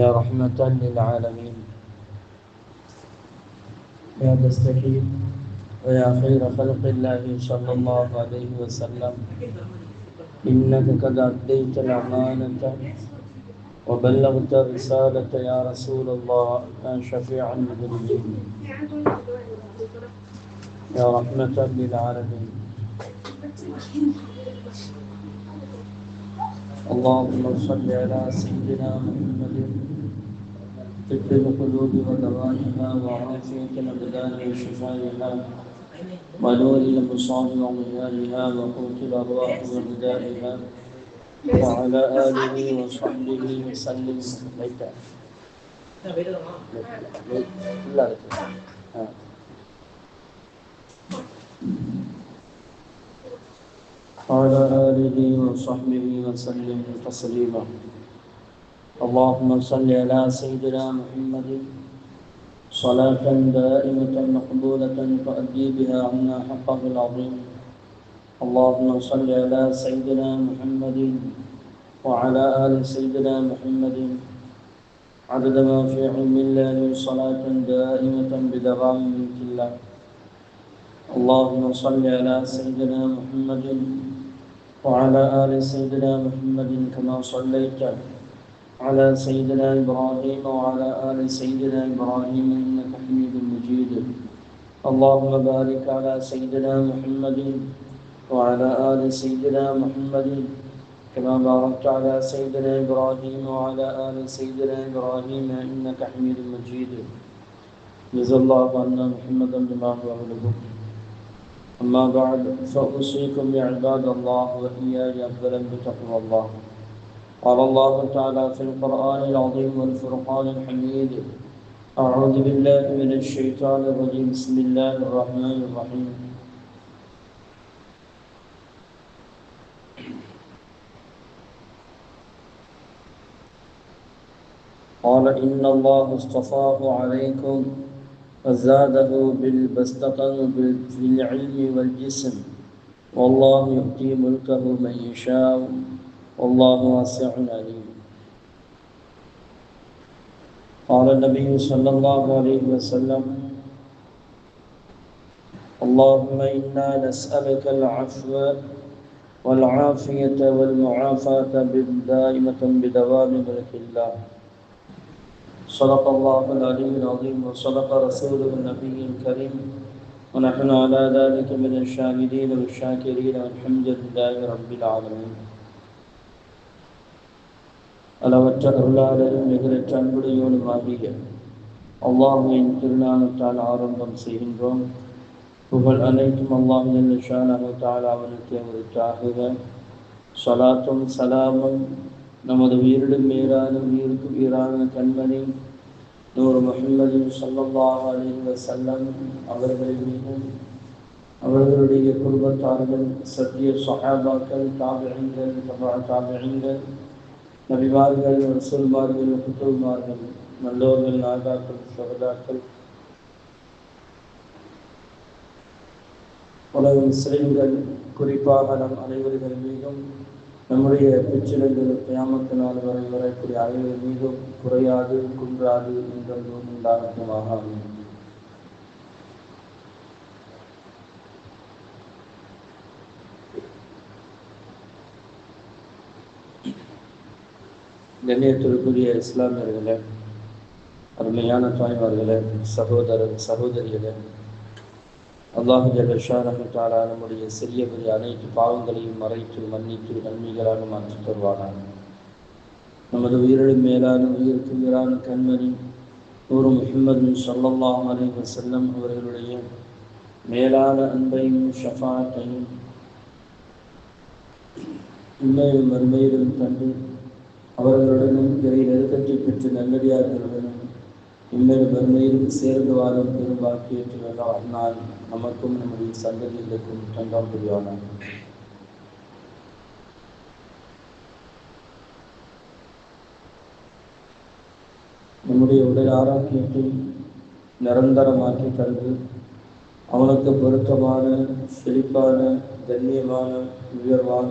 يا رحمة للعالمين، يا تستكين ويا خير خلق الله صلى الله عليه وسلم، إنك قد أديت الأمانة وبلغت الرسالة يا رسول الله يا شفيع المذنبين، يا رحمة للعالمين. اللهم صل على سيدنا محمد طب القلوب ودوائها وعافية الأبدان وشفائها ونور الأبصار وضيائها وقوت الأرواح وغذائها وعلى آله وصحبه وسلم. وعلى آله وصحبه وسلم تسليما. اللهم صل على سيدنا محمد صلاة دائمة مقبولة تؤدي بها عنا حقه العظيم. اللهم صل على سيدنا محمد وعلى آل سيدنا محمد عدد ما في علم الله صلاة دائمة بدوام ملك الله. اللهم صل على سيدنا محمد وعلى آل سيدنا محمد كما صليت على سيدنا إبراهيم وعلى آل سيدنا إبراهيم إنك حميد مجيد. اللهم بارك على سيدنا محمد وعلى آل سيدنا محمد كما باركت على سيدنا إبراهيم وعلى آل سيدنا إبراهيم إنك حميد مجيد. جزا الله عنا محمدا بما هو أهله. أما بعد فأوصيكم يا عباد الله وإياي أولا بتقوى الله. قال الله تعالى في القرآن العظيم والفرقان الحميد: أعوذ بالله من الشيطان الرجيم، بسم الله الرحمن الرحيم. قال إن الله اصطفاه عليكم وزاده بالبسطة في العلم والجسم والله يؤتي ملكه من يشاء والله واسع عليم. قال النبي صلى الله عليه وسلم: اللهم إنا نسألك العفو والعافية والمعافاة دائمة بدوام ملك الله. صدق الله العلي العظيم وصدق رسوله النبي الكريم ونحن على ذلك من الشاهدين والشاكرين والحمد لله رب العالمين. அளவற்ற அருளாளரும் நிகரற்ற அன்புடையோனுமாகிய அல்லாஹ்வின் திருநாமத்தால் ஆரம்பம் செய்கின்றோம். புகழ் அனைத்தும் அல்லாஹ் ஜல்ல ஷானஹு தஆலா அவனுக்கு உரித்தாகுக. ஸலாத்தும் சலாமும் நமது உயிரிடும் மேலான உயிருக்கு உயிரான கண்மணி நூறு முஹம்மது ஸல்லல்லாஹு அலைஹி வஸல்லம் அவர்களின் மீதும் அவர்களுடைய குடும்பத்தார்கள், சத்திய ஸஹாபாக்கள், தாபிஈன்கள், தபா தாபிஈன்கள், நபிமார்கள், ரசூல்மார்கள், குதுப்மார்கள், நல்லோர்கள், நாதாக்கள், ஷஹதாக்கள், உலக முஸ்லிம்கள் குறிப்பாக நம் அனைவர்கள் மீதும் நம்முடைய பிச்சிலங்கள் கியாமத்து நாள் வரை வரக்கூடிய அனைவர் மீதும் குறையாது குன்றாது என்றென்றும் உண்டாகட்டுமாக. கண்ணியத்திற்குரிய இஸ்லாமியர்களே, அருமையான தாய்மார்களே, சகோதரிகளே, அல்லாஹ் ஜல்ல ஷானஹு தஆலா நம்முடைய சிறிய பெரிய அனைத்து பாவங்களையும் மறைத்து மன்னித்து நன்மைகளாக மாற்றி தருவானாக. நமது உயிரிலும் மேலான உயிருக்கு உயிரான கண்மணி நூறு முஹம்மது ஸல்லல்லாஹு அலைஹி வஸல்லம் அவர்களுடைய மேலான அன்பையும் ஷஃபாஅத்தையும் உண்மையும் மறுமையிலும் கண்டு அவர்களுடனும் இறை நெருக்கத்தை பெற்று நல்லடியார்களுடனும் உண்மையும் மறுமையிலும் சேர்ந்து வாழும் பெரும் பாக்கியத்தில் அல்லாஹ் நமக்கும் நம்முடைய சந்ததிகளுக்கும் தந்தான் புரிவானாக. நம்முடைய உடல் ஆரோக்கியத்தை நிரந்தரமாக்கி தந்து அவனுக்கு பொருத்தமான செழிப்பான கண்ணியமான உயர்வான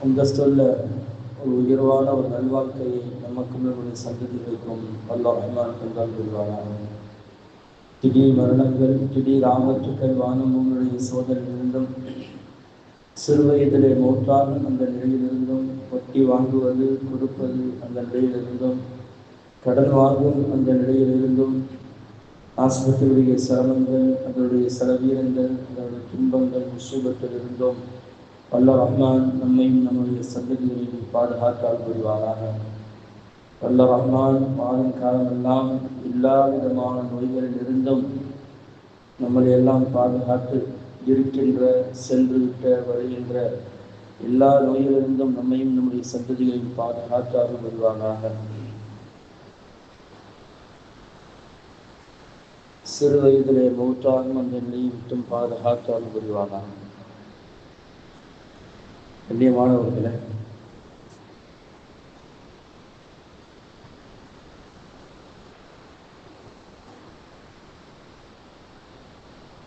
அந்தஸ்துள்ள ஒரு உயர்வான ஒரு நல்வாழ்க்கையை நமக்கும் நம்முடைய சந்ததிகளுக்கும் அல்லாஹ் ரஹ்மான் தந்தால் புரிவானாக. திடீர் மரணங்கள், திடீர் ஆபத்துக்கள், வானமுடைய சோதனையிலிருந்தும், சிறு வயதிலே மௌத்தால் அந்த நிலையிலிருந்தும், வட்டி வாங்குவது கொடுப்பது அந்த நிலையிலிருந்தும், கடன் வாங்கும் அந்த நிலையிலிருந்தும், ஆஸ்பத்திரியுடைய சிரமங்கள், அதனுடைய செலவீனங்கள், அதனுடைய துன்பங்கள், முசீபத்தில் இருந்தோம் அல்லாஹ் ரஹ்மான் நம்மையும் நம்முடைய சந்ததிகளையும் பாதுகாத்தால் புரிவாராக. அல்லாஹ் ரஹ்மான் வாழும் காலமெல்லாம் எல்லா விதமான நோய்களில் இருந்தும் நம்மளை எல்லாம் பாதுகாத்து இருக்கின்ற, சென்று விட்ட, வருகின்ற எல்லா நோய்களிலிருந்தும் நம்மையும் நம்முடைய சந்ததிகளையும் பாதுகாத்தால் புரிவாராக. சிறு வயதிலே மௌத்தாகும் அந்த நிலையை விட்டும் பாதுகாத்தால் புரிவாராக. கண்ணியமானவர்களே,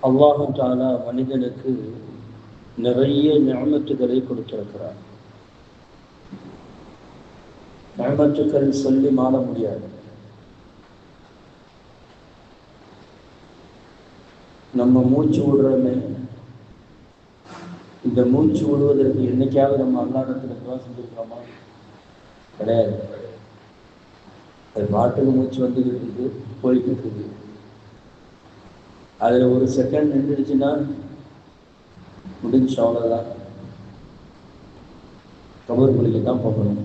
அல்லாஹ் தஆலா மனிதனுக்கு நிறைய நிஅமத்துகளை கொடுத்திருக்கிறார். நிஅமத்துக்கள் சொல்லி மாற முடியாது. நம்ம மூச்சு விடுறோமே, இந்த மூச்சு விடுவதற்கு என்னைக்காவது நம்ம அல்லாஹ்விடத்தில் துஆ செஞ்சிருக்கிறோமா? கிடையாது. அது பாட்டுக்கு மூச்சு வந்துக்கிட்டு இருக்குது, போய்கிட்டு இருக்குது. அதில் ஒரு செகண்ட் நின்றுடுச்சுன்னா முடிஞ்சு, அவ்வளோதான். கபர் குழிக்கு தான் போகணும்.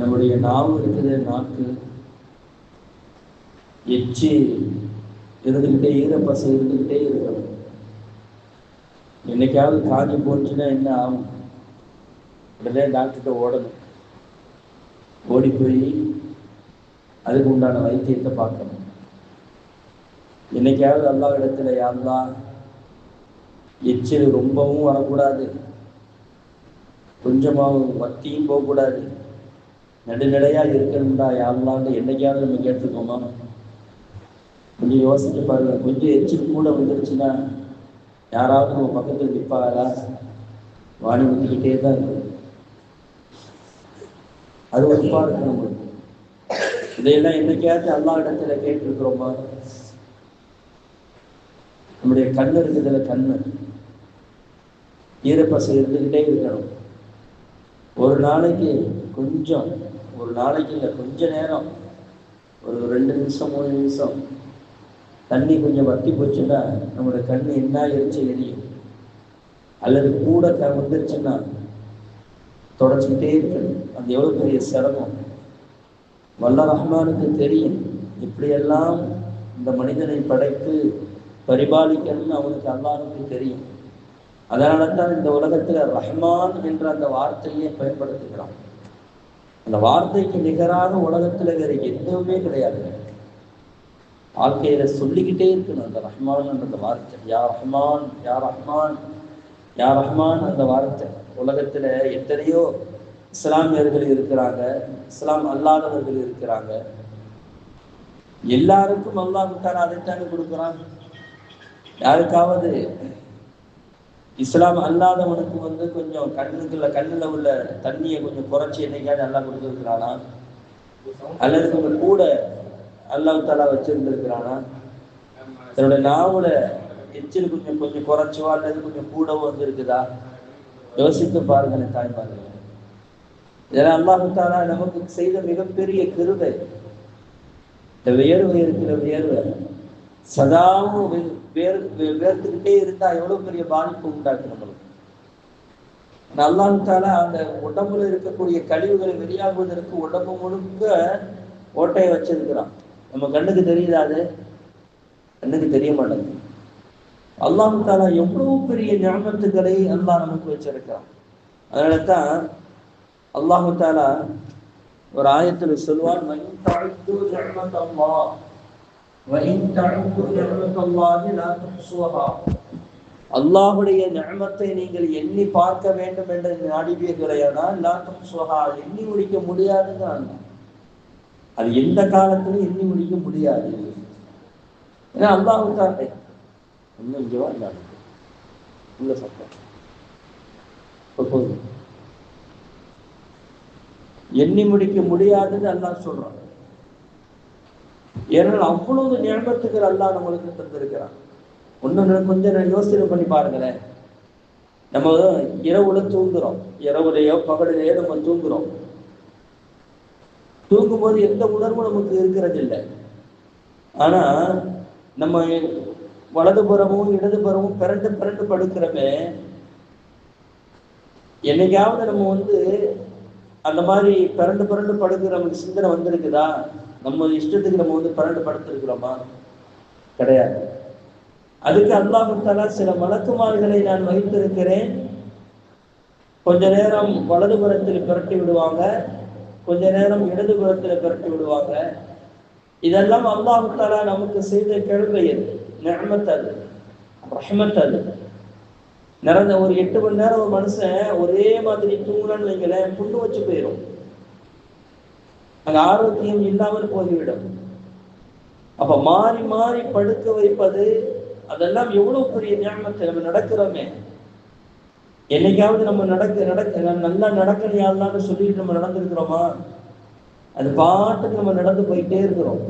நம்முடைய நாவு இருக்குது, நாக்கு, எச்சி இருந்துக்கிட்டே, ஈரப்பசை இருந்துக்கிட்டே இருக்கணும். என்னைக்காவது காஞ்சி போச்சுன்னா என்ன ஆகும்? உடனே டாக்டர்கிட்ட ஓடணும். ஓடி போய் அதுக்கு உண்டான வைத்தியத்தை பார்க்கணும். என்னைக்காவது அல்லாஹ் இடத்துல, யா அல்லாஹ், எச்சில் ரொம்பவும் வரக்கூடாது, கொஞ்சமாகவும் வத்தியும் போகக்கூடாது, நடுநிலையா இருக்கணும்டா யா அல்லாஹ்ன்னு என்னைக்காவது நம்ம கேட்டிருக்கோமா? கொஞ்சம் யோசிச்சு பாருங்க. கொஞ்சம் எச்சில் கூட வந்துருச்சுன்னா யாராவது நம்ம பக்கத்தில் நிற்பாரா? வாணி ஊற்றிக்கிட்டே தான் இருக்கு. அது ஒப்பா இருக்கு நம்மளுக்கு. இதையெல்லாம் என்னைக்காவது அல்லாஹ் இடத்துல கேட்டிருக்கிறோமா? நம்முடைய கண்ணு இருக்குதுல, கண்ணு ஈரப்பசை இருந்துக்கிட்டே இருக்கணும். ஒரு நாளைக்கு கொஞ்சம், ஒரு நாளைக்கு இல்லை, கொஞ்ச நேரம், ஒரு 2 நிமிஷம் 3 நிமிஷம் தண்ணி கொஞ்சம் வத்தி போச்சுன்னா நம்மளோட கண் என்ன எரிச்சு எரியும். அல்லது கூட வந்துருச்சுன்னா தொடச்சிக்கிட்டே இருக்கணும். அது எவ்வளவு பெரிய சிரமம். வல்ல ரஹ்மானுக்கு தெரியும் இப்படியெல்லாம் இந்த மனிதனை படைத்து பரிபாலிக்கணும்னு அவனுக்கு அல்லாஹ்வுக்கு தெரியும். அதனால தான் இந்த உலகத்துல ரஹ்மான் என்ற அந்த வார்த்தையை பயன்படுத்துகிறான். அந்த வார்த்தைக்கு நிகராக உலகத்துல வேற எதுவுமே கிடையாது. வாழ்க்கையில சொல்லிக்கிட்டே இருக்கணும் அந்த ரஹ்மான் அந்த வார்த்தை. யா ரஹ்மான், யா ரஹ்மான், யா ரஹ்மான் அந்த வார்த்தை. உலகத்துல எத்தனையோ இஸ்லாமியர்கள் இருக்கிறாங்க, இஸ்லாம் அல்லாதவர்கள் இருக்கிறாங்க. எல்லாருக்கும் அல்லாஹ் தஆலா அதைத்தானே கொடுக்குறான். யாருக்காவது இஸ்லாம் அல்லாதவனுக்கு கொஞ்சம் கண்ணுல உள்ள தண்ணியை கொஞ்சம் குறைச்சி என்னைக்காவது அல்லாஹ் கொடுத்துருக்கிறானா? அல்லது கொஞ்சம் கூட அல்லாஹ் தஆலா வச்சிருந்திருக்கிறானா? தன்னோட நாவுல எச்சில் கொஞ்சம் குறைச்சோ அல்லது கொஞ்சம் கூடவோ வந்துருக்குதா? யோசித்து பாருங்க தாய்மார்கள். இதெல்லாம் அல்லாஹ் தஆலா நமக்கு செய்த மிகப்பெரிய கிருபை. இந்த வியர்வை இருக்கிற வியர்வை சதாவும் வேர்த்துக்கிட்டே இருந்தா எவ்வளவு பெரிய பாதிப்பு உண்டாக்கு நம்மளுக்கு. அல்லாஹ் தஆலா அந்த உடம்புல இருக்கக்கூடிய கழிவுகளை வெளியாகுவதற்கு உடம்பு முழுக்க ஓட்டையை வச்சிருக்கிறான். நம்ம கண்ணுக்கு தெரியுதா? அது கண்ணுக்கு தெரிய மாட்டேங்குது. அல்லாஹ் தஆலா எவ்வளவு பெரிய நிஅமத்துகளை அல்லாஹ் நமக்கு வச்சிருக்கிறான். அதனால தான் அல்லாஹ் தஆலா ஒரு ஆயத்துல சொல்வான், அல்லாஹுடைய நிஅமத்தை நீங்கள் எண்ணி பார்க்க வேண்டும் என்று நாடிவீர்களேயானால் லா துஹ்ஸுஹா, எண்ணி முடிக்க முடியாதுங்கிறாங்க. அது எந்த காலத்திலும் எண்ணி முடிக்க முடியாது. ஏன்னா அல்லாஹ் தஆலா உள்ள சத்தம் போகுது. எண்ணி முடிக்க முடியாதுன்னு அல்லாஹ் சொல்றான். ஏனால் அவ்வளவு நியமத்துகள் அல்லாஹ் நம்மளுக்கு தந்திருக்கிறான். ஒண்ணு கொஞ்சம் யோசனை பண்ணி பாருங்களேன். நம்ம இரவுல தூங்குறோம், இரவுலையோ பகலிலேயோ நம்ம தூங்குறோம். தூங்கும்போது எந்த உணர்வும் நமக்கு இருக்கிறது இல்லை. ஆனா நம்ம வலதுபுறமும் இடதுபுறமும் பிறண்டு பிறண்டு படுக்கிறோமே, என்னைக்காவது நம்ம அந்த மாதிரி பிறண்டு பிறண்டு படுக்கிற நமக்கு சிந்தனை வந்திருக்குதா? நம்ம இஷ்டத்துக்கு நம்ம பிறண்டு படுத்திருக்கிறோமா? கிடையாது. அதுக்கு அல்லாஹ் தஆலா சில மலக்குமார்களை நான் வைத்திருக்கிறேன். கொஞ்ச நேரம் வலதுபுறத்தில் பிரட்டி விடுவாங்க, கொஞ்ச நேரம் இடதுபுறத்தில் பிரட்டி விடுவாங்க. இதெல்லாம் அல்லாஹ் தஆலா நமக்கு செய்த கிருபை, நிஅமத், அது ரஹ்மத். அது நிறைந்த ஒரு 8 மணி நேரம் ஒரு மனுஷன் ஒரே மாதிரி தூங்கலன்னு வைங்களேன், புண்ணு வச்சு போயிடும். அங்க ஆரோக்கியம் இல்லாமல் போய்விடும். அப்ப மாறி மாறி படுக்க வைப்பது, அதெல்லாம் எவ்வளவு பெரிய நியமத்து. நம்ம நடக்கிறோமே, என்னைக்காவது நம்ம நல்லா நடக்கலையான்னு சொல்லிட்டு நம்ம நடந்திருக்கிறோமா? அது பாட்டுக்கு நம்ம நடந்து போயிட்டே இருக்கிறோம்.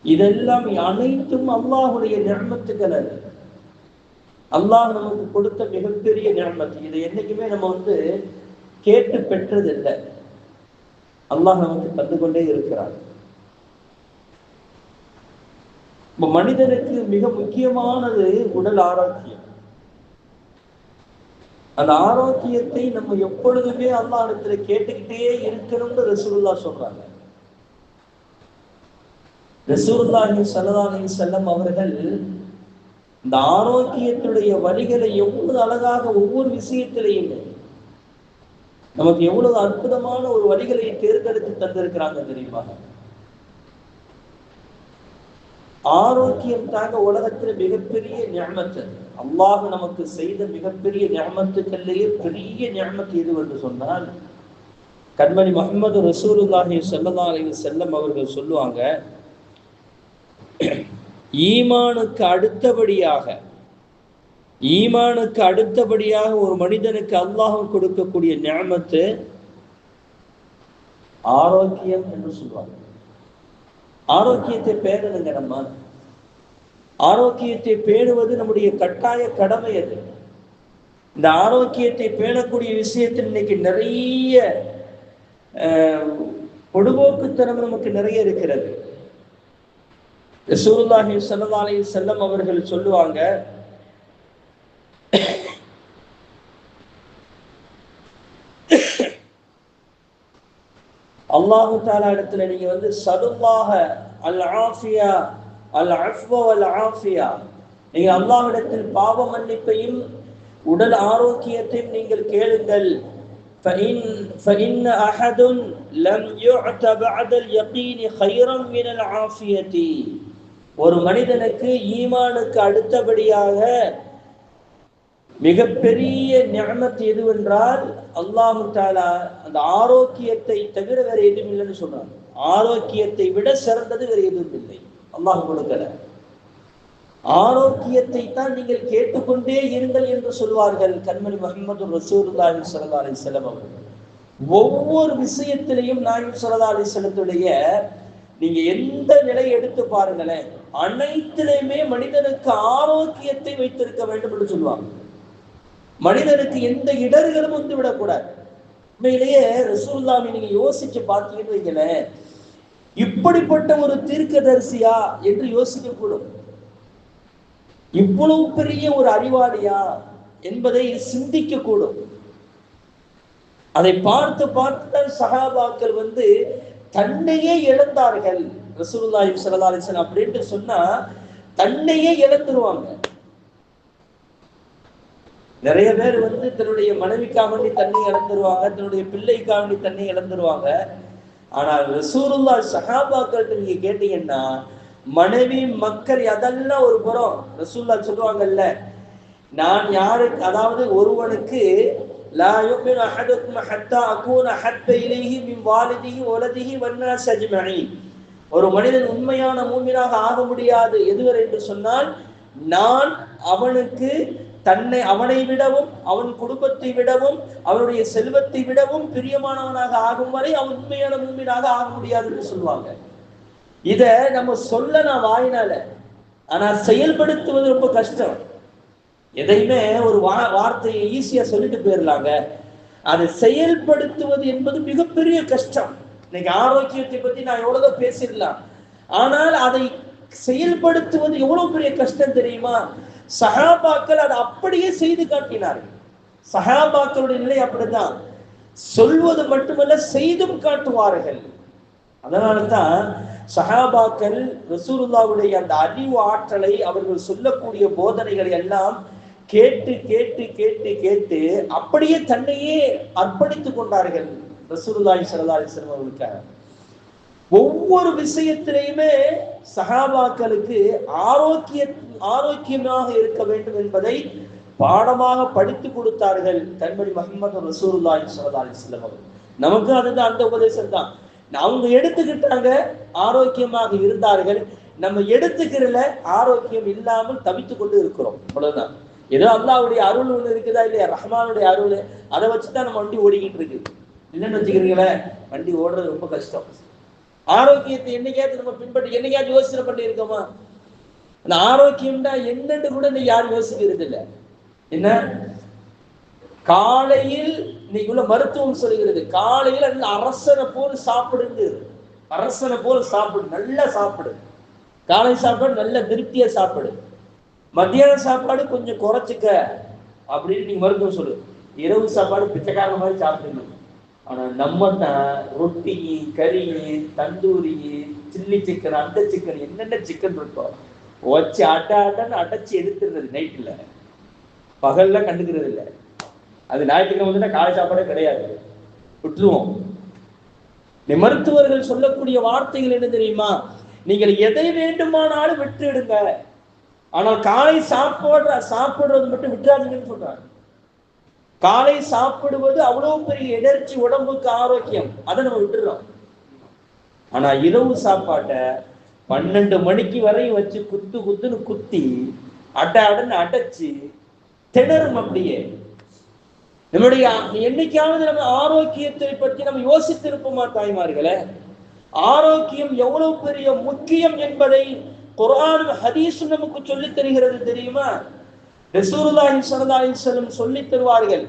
இதெல்லாம் அனைத்தும் அல்லாஹுடைய நியமத்துக்கள். அது அல்லாஹ் நமக்கு கொடுத்த மிகப்பெரிய நியமத்து. இதை என்னைக்குமே நம்ம கேட்டு பெற்றது இல்லை. அல்லாஹ் நமக்கு தந்து கொண்டே இருக்கிறார். மனிதனுக்கு மிக முக்கியமானது உடல் ஆரோக்கியம். அந்த ஆரோக்கியத்தை நம்ம எப்பொழுதுமே அல்லாஹ் இடத்துல கேட்டுக்கிட்டே இருக்கணும்னு ரசூலுல்லாஹ் சொல்றாங்க. ரசூலுல்லாஹி ஸல்லல்லாஹு அலைஹி வஸல்லம் அவர்கள் இந்த ஆரோக்கியத்துடைய வழிகளை எவ்வளவு அழகாக ஒவ்வொரு விஷயத்திலையும் நமக்கு எவ்வளவு அற்புதமான ஒரு வழிகளை தேர்ந்தெடுத்து தந்திருக்கிறாங்க தெரியுமா? ஆரோக்கியம் தாங்க உலகத்துல மிகப்பெரிய நியமத்து. அல்லாஹ் நமக்கு செய்த மிகப்பெரிய நியமத்துக்கள்லேயே பெரிய நியமத்து எது என்று சொன்னால், கண்மணி முஹம்மது ரசூலுல்லாஹி ஸல்லல்லாஹு அலைஹி வஸல்லம் அவர்கள் சொல்லுவாங்க, ஈமானுக்கு அடுத்தபடியாக ஒரு மனிதனுக்கு அல்லாஹ் கொடுக்கக்கூடிய நியமத்து ஆரோக்கியம் என்று சொல்லுவாங்க. ஆரோக்கியத்தை பேணுங்க. நம்ம ஆரோக்கியத்தை பேணுவது நம்முடைய கட்டாய கடமை. அது இந்த ஆரோக்கியத்தை பேணக்கூடிய விஷயத்தில் இன்னைக்கு நிறைய பொடுபோக்குத்தனம் நமக்கு நிறைய இருக்கிறது. ரசூலுல்லாஹி ஸல்லல்லாஹு அலைஹி வஸல்லம் அவர்கள் சொல்லுவாங்க, அல்லாஹு தஆலா இடத்துல நீங்க சலுல்லாஹ அல் ஆஃபியா அல் அஃவ வல் ஆஃபியா, நீங்க அல்லாஹ்விடத்தில் பாவ மன்னிப்பையும் உடல் ஆரோக்கியத்தையும் நீங்கள் கேளுங்கள். فإن أحد لم يعت بعد اليقين خيرا من العافية. ஒரு மனிதனுக்கு ஈமானுக்கு அடுத்தபடியாக மிகப்பெரிய நிஅமத் எதுவென்றால் அல்லாஹ் தஆலா அந்த ஆரோக்கியத்தை தவிர வேற எதுவும் இல்லைன்னு சொல்றாங்க. ஆரோக்கியத்தை விட சிறந்தது வேற எதுவும் இல்லை. அல்லாஹ் கொடுக்கல. ஆரோக்கியத்தை தான் நீங்கள் கேட்டுக்கொண்டே இருங்கள் என்று சொல்வார்கள் கண்மணி முஹம்மது ரசூலுல்லாஹி ஸல்லல்லாஹு அலைஹி வஸல்லம் அவர்கள். ஒவ்வொரு விஷயத்திலையும் நாயகம் ஸல்லல்லாஹு அலைஹி வஸல்லத்துடைய நீங்க எந்த நிலையை எடுத்து பாருங்களேன், அனைத்திலையுமே மனிதனுக்கு ஆரோக்கியத்தை வைத்திருக்க வேண்டும் என்று சொல்லுவாங்க. மனிதனுக்கு எந்த இடர்களும் விடக்கூடாது. உண்மையிலேயே ரசூலுல்லாஹி நீங்க யோசிச்சு பார்த்தீங்கன்னு வைங்களேன், இப்படிப்பட்ட ஒரு தீர்க்கதரிசியா என்று யோசிக்க கூடும். இவ்வளவு பெரிய ஒரு அறிவாளியா என்பதை சிந்திக்க கூடும். அதை பார்த்து பார்த்துதான் சஹாபாக்கள் தன்னையே இழந்தார்கள். ரசூலுல்லாஹி ஸல்லல்லாஹு அலைஹி வஸல்லம் அப்படின்ட்டு சொன்னா தன்னையே இழந்துருவாங்க. நிறைய பேர் தன்னுடைய மனைவிக்காக வேண்டி தன்னை இழந்துருவாங்க, தன்னுடைய பிள்ளைக்காக வேண்டி தன்னை இழந்துருவாங்க. ஆனால் ரசூலுல்லாஹ் சஹாபாக்கள்கிட்ட நீங்க கேட்டீங்கன்னா, மனைவி மக்கள் அதெல்லாம் ஒரு புறம். ரசூலுல்லாஹ் சொல்லுவாங்கல்ல, நான் யாருக்கு, அதாவது ஒருவனுக்கு லா யுமினு அஹதுக்கும் ஹத்தா அகூன ஹத்த இலைஹி மின் வாலிதிஹி வலதிஹி வன்னாஸ் அஜ்மஈன். ஒரு மனிதன் உண்மையான மூமினாக ஆக முடியாது எதுவரை என்று சொன்னால், நான் அவனுக்கு அவனை விடவும் அவன் குடும்பத்தை விடவும் அவனுடைய செல்வத்தை விடவும் பிரியமானவனாக ஆகும் வரை அவன் உண்மையான மூமினாக ஆக முடியாதுன்னு சொல்லுவாங்க. இத நம்ம சொல்ல நான் வாயினால, ஆனா செயல்படுத்துவது ரொம்ப கஷ்டம். எதையுமே ஒரு வார்த்தையை ஈஸியா சொல்லிட்டு போயிடலாங்க, அதை செயல்படுத்துவது என்பது மிகப்பெரிய கஷ்டம். இன்னைக்கு ஆரோக்கியத்தை பத்தி நான் எவ்வளவு பேசிடலாம், ஆனால் அதை செயல்படுத்துவது எவ்வளவு பெரிய கஷ்டம் தெரியுமா? சஹாபாக்கள் அதை அப்படியே செய்து காட்டினார்கள். சஹாபாக்களுடைய நிலை அப்படித்தான், சொல்வது மட்டுமல்ல செய்தும் காட்டுவார்கள். அதனால்தான் சஹாபாக்கள் ரசூலுல்லாஹ்வுடைய அந்த அறிவு ஆற்றலை, அவர்கள் சொல்லக்கூடிய போதனைகளை எல்லாம் கேட்டு கேட்டு கேட்டு கேட்டு அப்படியே தன்னையே அர்ப்பணித்துக் கொண்டார்கள் ரசூலுல்லாஹி ஸல்லல்லாஹு அலைஹி வஸல்லம் அவர்களுக்காக. ஒவ்வொரு விஷயத்திலையுமே சஹாபாக்களுக்கு ஆரோக்கியமாக இருக்க வேண்டும் என்பதை பாடமாக படித்து கொடுத்தார்கள் கண்மணி முஹம்மது ரசூலுல்லாஹி ஸல்லல்லாஹு அலைஹி வஸல்லம் அவர்கள். நமக்கு அதுதான் அந்த உபதேசம் தான். அவங்க எடுத்துக்கிட்டாங்க, ஆரோக்கியமாக இருந்தார்கள். நம்ம எடுத்துக்கிறல ஆரோக்கியம் இல்லாமல் தவித்துக் கொண்டு இருக்கிறோம். அவ்வளவுதான். ஏதோ அல்லாஹ்வுடைய அருள் ஒண்ணு இருக்குதா இல்லையா, ரஹ்மானுடைய அருள், அதை வச்சுதான் நம்ம வண்டி ஓடிக்கிட்டு இருக்கு. இல்லைன்னு வச்சுக்கிறீங்களேன், வண்டி ஓடுறது ரொம்ப கஷ்டம். ஆரோக்கியத்தை என்னைக்காவது நம்ம பின்பற்றி என்னைக்காவது யோசனை பண்ணி இருக்கோமா? அந்த ஆரோக்கியம்னா என்னன்னு கூட நீ யாரும் யோசிக்கிறது இல்லை. என்ன காலையில் இன்னைக்கு உள்ள மருத்துவம் சொல்கிறது, காலையில் நல்ல அரசனை போல் சாப்பிடுங்க, அரசனை போல் சாப்பிடு, நல்லா சாப்பிடு. காலை சாப்பாடு நல்ல திருப்தியா சாப்பிடு, மத்தியான சாப்பாடு கொஞ்சம் குறைச்சிக்க அப்படின்னு நீங்க மருத்துவம் சொல்லு. இரவு சாப்பாடு பிச்சைக்கார மாதிரி சாப்பிடணும். ஆனா நம்ம தான் ரொட்டி, கறி, தந்தூரி, சில்லி சிக்கன், அந்த சிக்கன், என்னென்ன சிக்கன் இருக்கோம் வச்சு அட்டான்னு அடைச்சி எடுத்துடுறது. நைட்டுல பகல்ல கண்டுக்கிறது இல்லை. அது ஞாயிற்றுக்கிழமை வந்து காலை சாப்பாடே கிடையாது, விட்டுருவோம். மருத்துவர்கள் சொல்லக்கூடிய வார்த்தைகள் என்ன தெரியுமா? நீங்கள் எதை வேண்டுமானாலும் விட்டுடுங்க, ஆனால் காலை சாப்பிடுறது மட்டும் விட்டுறாதீங்கன்னு சொல்றாங்க. காலை சாப்பிடுவது அவ்வளவு பெரிய எனர்ஜி, உடம்புக்கு ஆரோக்கியம், அதை நம்ம விட்டுறோம். ஆனா இரவு சாப்பாட்டை 12 மணிக்கு வரையும் வச்சு குத்துன்னு குத்தி அடன்னு அடைச்சு திணறும். அப்படியே நம்முடைய என்னைக்காவது நம்ம ஆரோக்கியத்தை பற்றி நம்ம யோசித்திருப்போமா தாய்மார்களே? ஆரோக்கியம் எவ்வளவு பெரிய முக்கியம் என்பதை குர்ஆனும் ஹதீஸும் நமக்கு சொல்லித் தருகிறது தெரியுமா? ரசூலுல்லாஹி ஸல்லல்லாஹு அலைஹி வஸல்லம் சொல்லித் தருவார்கள்,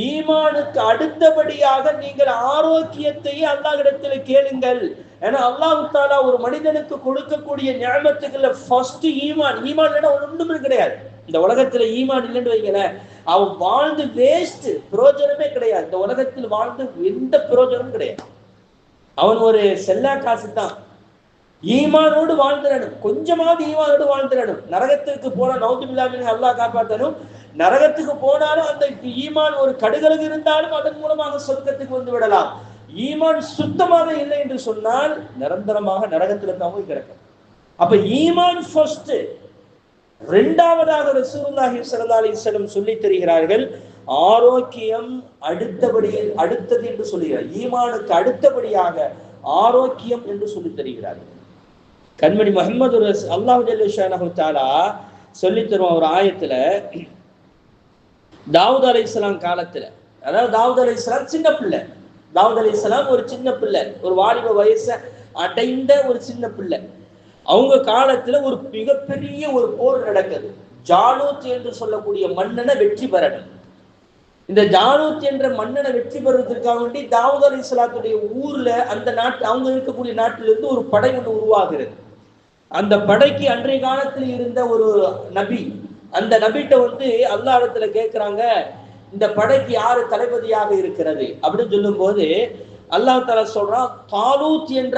ஈமானுக்கு அடுத்தபடியாக நீங்கள் ஆரோக்கியத்தை அல்லாஹ்விடத்தில் கேளுங்கள். ஏன்னா அல்லாஹ் தஆலா ஒரு மனிதனுக்கு கொடுக்கக்கூடிய நிஅமத்துகள்ல ஃபர்ஸ்ட் ஈமான். ஈமான் இல்லைன்னா ஒண்ணுமே கிடையாது இந்த உலகத்துல. ஈமான் இல்லைன்னு வைங்களேன், அவன் வாழ்ந்து வேஸ்ட், பிரயோஜனமே கிடையாது. இந்த உலகத்தில் வாழ்ந்து எந்த பிரயோஜனமும் கிடையாது. அவன் ஒரு செல்லா காசு தான். ஈமானோடு வாழ்ந்துடணும், கொஞ்சமாவது ஈமானோடு வாழ்ந்துடணும். நரகத்திற்கு போன நௌதுபில்லாஹ் அல்லாஹ் காப்பாற்றணும். நரகத்துக்கு போனாலும் அந்த ஈமான் ஒரு கடுகளவு இருந்தாலும் அதன் மூலமாக சொர்க்கத்துக்கு வந்து விடலாம். ஈமான் சுத்தமாக இல்லை என்று சொன்னால் நிரந்தரமாக நரகத்துல தான் போய் கிடக்கும். அப்ப ஈமான் ஃபர்ஸ்ட். இரண்டாவதாக ரசூலுல்லாஹி ஸல்லல்லாஹு அலைஹி வஸல்லம் சொல்லி தருகிறார்கள், ஆரோக்கியம் அடுத்தது என்று சொல்லுகிறார். ஈமானுக்கு அடுத்தபடியாக ஆரோக்கியம் என்று சொல்லி தருகிறார்கள். கண்மணி முஹம்மது அல்லாஹ் ஜல்ல ஷானஹு தஆலா சொல்லி தருவான் ஒரு ஆயத்துல, தாவூத் அலைஹிஸ்ஸலாம் காலத்துல, அதாவது தாவூத் அலைஹிஸ்ஸலாம் சின்ன பிள்ளை, தாவூத் அலைஹிஸ்ஸலாம் ஒரு சின்ன பிள்ளை, ஒரு வாலிப வயசை அடைந்த ஒரு சின்ன பிள்ளை. அவங்க காலத்துல ஒரு மிகப்பெரிய ஒரு போர் நடக்குது. ஜாலூத் என்று சொல்லக்கூடிய மன்னனை வெற்றி பெறணும். இந்த ஜாலூத் என்ற மன்னனை வெற்றி பெறுவதற்காக வேண்டி தாவூத் அலைஹிஸ்ஸலாத்துடைய ஊர்ல, அந்த அவங்க இருக்கக்கூடிய நாட்டிலிருந்து ஒரு படை ஒன்று உருவாகிறது. அந்த படைக்கு அன்றைய காலத்தில் இருந்த ஒரு நபி, அந்த நபிட்ட வந்து அல்லாஹ் இடத்துல கேட்கிறாங்க, இந்த படைக்கு யாரு தளபதியாக இருக்கிறது அப்படின்னு சொல்லும் போது அல்லாஹ் தஆலா சொல்றான், தாலூத் என்ற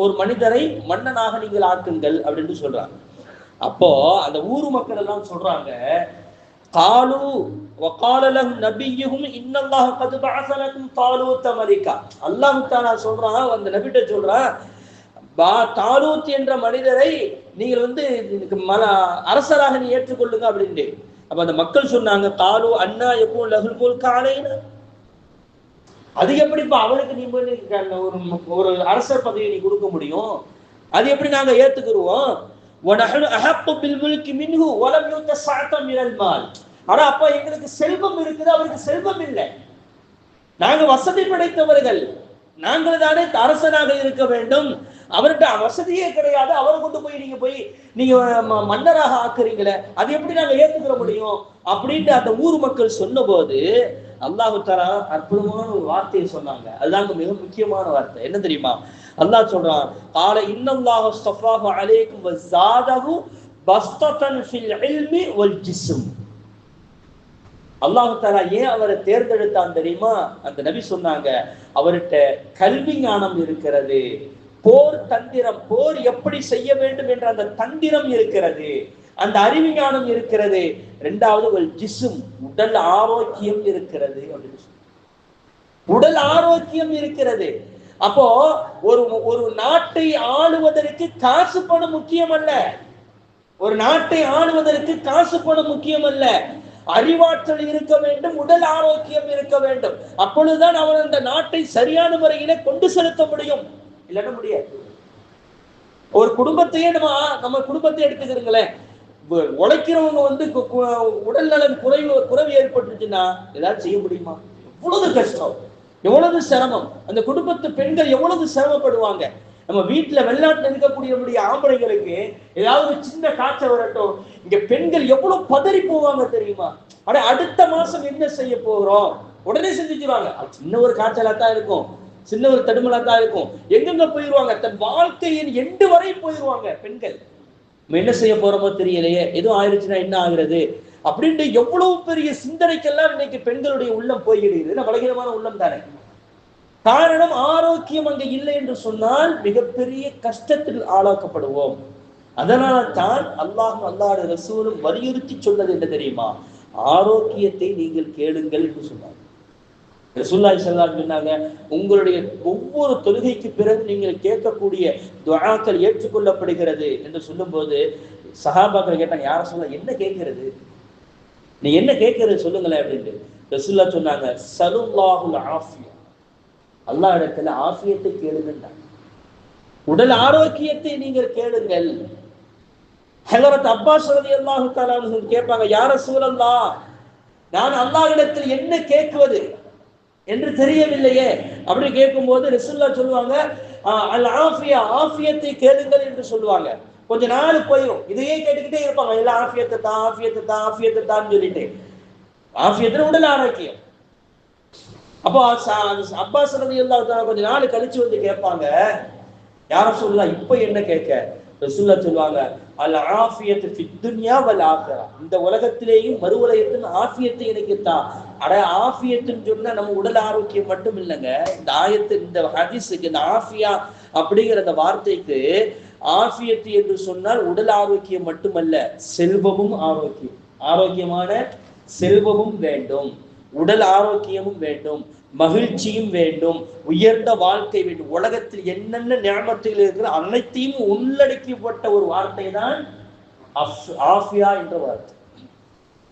ஒரு மனிதரை மன்னனாக நீங்கள் ஆக்குங்கள் அப்படின்னு சொல்றாங்க. அப்போ அந்த ஊர் மக்கள் எல்லாம் சொல்றாங்க, காலு வகால லஹும் நபியுஹும் இன்னல்லாஹ கத் பஅஸ லகும் தாலூத் மலிகா. அல்லாஹ் தஆலா சொல்றான், அந்த நபிட்ட சொல்றான், தாலூத் என்ற மனிதரை நீங்கள் வந்து அரசராக நீ ஏற்றுக்கொள்ளுங்க அப்படின்ட்டு. அப்ப அந்த மக்கள் சொன்னாங்க, காலு அன்னா யகூன் லஹுல் முல்கு அலைனா, அது எப்படிப்பா அவனுக்கு நீ ஒரு அரசர் பதவியை நீ கொடுக்க முடியும்? அது எப்படி நாங்க ஏத்துக்குருவோம்? وَنَحْنُ أَحَقُّ بِالْمُلْكِ مِنْهُ وَلَمْ يُؤْتَ سَعَةً مِنَ الْمَالِ. ஆனா அப்ப எங்களுக்கு செல்வம் இருக்குது, அவருக்கு செல்வம் இல்லை. நாங்க வசதி படைத்தவர்கள், நாங்கள் தானே அரசனாக இருக்க வேண்டும், அவர்கிட்ட வசதியே கிடையாது, அவரை கொண்டு போய் நீங்க மன்னராக ஆக்குறீங்களே, அது எப்படி நாங்க ஏத்துக்கிற முடியும் அப்படின்னு அந்த ஊர் மக்கள் சொன்ன போது அல்லாஹ் தஆலா அற்புதமான ஒரு வார்த்தையை சொன்னாங்க. அதுதாங்க மிக முக்கியமான வார்த்தை. என்ன தெரியுமா? அல்லாஹ் சொல்றான், قال ان الله اصطفاه عليكم وزاده بسطة في العلم والجسم. அல்லாஹ் தஆலா ஏன் அவரை தேர்ந்தெடுத்தான் தெரியுமா? அந்த நபி சொன்னாங்க, அவர்கிட்ட கல்வி ஞானம் இருக்கிறது, போர் தந்திரம், போர் எப்படி செய்ய வேண்டும் என்ற அந்த தந்திரம் இருக்கிறது, அந்த அறிவு ஞானம் இருக்கிறது. இரண்டாவது ஒரு ஜிஸ்ம், உடல் ஆரோக்கியம் இருக்கிறது அப்படின்னு. உடல் ஆரோக்கியம் இருக்கிறது. அப்போ ஒரு நாட்டை ஆளுவதற்கு காசு பணம் முக்கியம் அல்ல. ஒரு நாட்டை ஆளுவதற்கு காசு பணம் முக்கியம் அல்ல. அறிவாற்றல் இருக்க வேண்டும், உடல் ஆரோக்கியம் இருக்க வேண்டும். அப்பொழுதுதான் அவன் அந்த நாட்டை சரியான முறையில கொண்டு செலுத்த முடியும், இல்லைன்னா முடியாது. ஒரு குடும்பத்தையே நம்ம குடும்பத்தை எடுத்துக்கிறீங்களேன், உழைக்கிறவங்க உடல் நலன் குறைவு ஏற்பட்டுச்சுன்னா ஏதாவது செய்ய முடியுமா? எவ்வளவு கஷ்டம், எவ்வளவு சிரமம், அந்த குடும்பத்து பெண்கள் எவ்வளவு சிரமப்படுவாங்க. நம்ம வீட்டுல வெளிநாட்டுல இருக்கக்கூடிய ஆம்பளைங்களுக்கு ஏதாவது ஒரு சின்ன காய்ச்சல் வரட்டும், இங்க பெண்கள் எவ்வளவு பதறி போவாங்க தெரியுமா? ஆனா அடுத்த மாசம் என்ன செய்ய போறோம் உடனே சிந்திச்சுவாங்க. சின்ன ஒரு காய்ச்சலா தான் இருக்கும், சின்ன ஒரு தடுமலா தான் இருக்கும், எங்கெங்க போயிருவாங்க, தன் வாழ்க்கையின் எண்டு வரை போயிருவாங்க பெண்கள். நம்ம என்ன செய்ய போறோமோ தெரியலையே, எதுவும் ஆயிடுச்சுன்னா என்ன ஆகுறது அப்படின்ட்டு எவ்வளவு பெரிய சிந்தனைக்கெல்லாம் இன்னைக்கு பெண்களுடைய உள்ளம் போய்கிடுது. பலகீனமான உள்ளம் தானே காரணம். ஆரோக்கியம் அங்க இல்லை என்று சொன்னால் மிகப்பெரிய கஷ்டத்தில் ஆளாக்கப்படுவோம். அதனால தான் அல்லாஹ்வுடைய ரசூலும் வலியுறுத்தி சொன்னது என்ன தெரியுமா? ஆரோக்கியத்தை நீங்கள் கேளுங்கள் என்று சொன்னாங்க. ரசூலுல்லாஹி ஸல்லல்லாஹு அலைஹி வஸல்லம் சொன்னாங்க, உங்களுடைய ஒவ்வொரு தொழுகைக்கு பிறகு நீங்கள் கேட்கக்கூடிய துஆக்கள் ஏற்றுக்கொள்ளப்படுகிறது என்று சொல்லும்போது சஹாபாக்கள் கேட்டாங்க, யார சொல்ல என்ன கேட்கிறது, நீ என்ன கேட்கறது சொல்லுங்களேன் அப்படின்ட்டு. ரசூலுல்லாஹ் சொன்னாங்க, ஸல்லல்லாஹுல் ஆஃபியா, அல்லாஹ் இடத்துல ஆஃபியத்தை கேளுங்கள், உடல் ஆரோக்கியத்தை நீங்கள் கேளுங்கள். ஹஜ்ரத் அப்பாஸ் ரலியல்லாஹு தஆலா அன்ஹு கேட்பாங்க, யா ரசூலல்லாஹ், நான் அல்லாஹ்விடத்தில் என்ன கேட்குவது என்று தெரியவில்லையே அப்படி கேட்கும்போது ரசூலுல்லாஹ் சொல்லுவாங்க, அல் ஆஃபியா, ஆஃபியத்தை கேளுங்கள் என்று சொல்லுவாங்க. கொஞ்ச நாள் போயிடும், இதையே கேட்டுக்கிட்டே இருப்பாங்க, எல்லாம் ஆஃபியத்தை தான் ஆஃபியத்தை தான் ஆஃபியத்தை தான் சொல்லிட்டு. ஆஃபியத்துல உடல் ஆரோக்கியம். அப்போ அப்பாஸ் ரலியல்லாஹு தஆலா கொஞ்ச நாள் கழிச்சு கேட்பாங்க, யார சொல்லலாம் இப்ப என்ன கேட்க? ரசூலுல்லாஹ் சொல்லுவாங்க, அல் ஆஃபியத்து ஃபித் துன்யா வல் ஆகிரா, இந்த உலகத்திலேயும் மறு உலகத்தின் ஆஃபியத்தை எனக்கு தான். அட ஆஃபியத்துன்னு சொன்னா நம்ம உடல் ஆரோக்கியம் மட்டும் இல்லைங்க. இந்த ஆயத்து, இந்த ஹதீஸுக்கு இந்த ஆஃபியா அப்படிங்கிற அந்த வார்த்தைக்கு ஆஃபியத்து என்று சொன்னால் உடல் ஆரோக்கியம் மட்டுமல்ல, செல்வமும் ஆரோக்கியம், ஆரோக்கியமான செல்வமும் வேண்டும், உடல் ஆரோக்கியமும் வேண்டும், மகிழ்ச்சியும் வேண்டும், உயர்ந்த வாழ்க்கை வேண்டும். உலகத்தில் என்னென்ன நியமத்துகள் இருக்கிற அனைத்தையும் உள்ளடக்கப்பட்ட ஒரு வார்த்தை தான் ஆஃபியா என்ற வார்த்தை.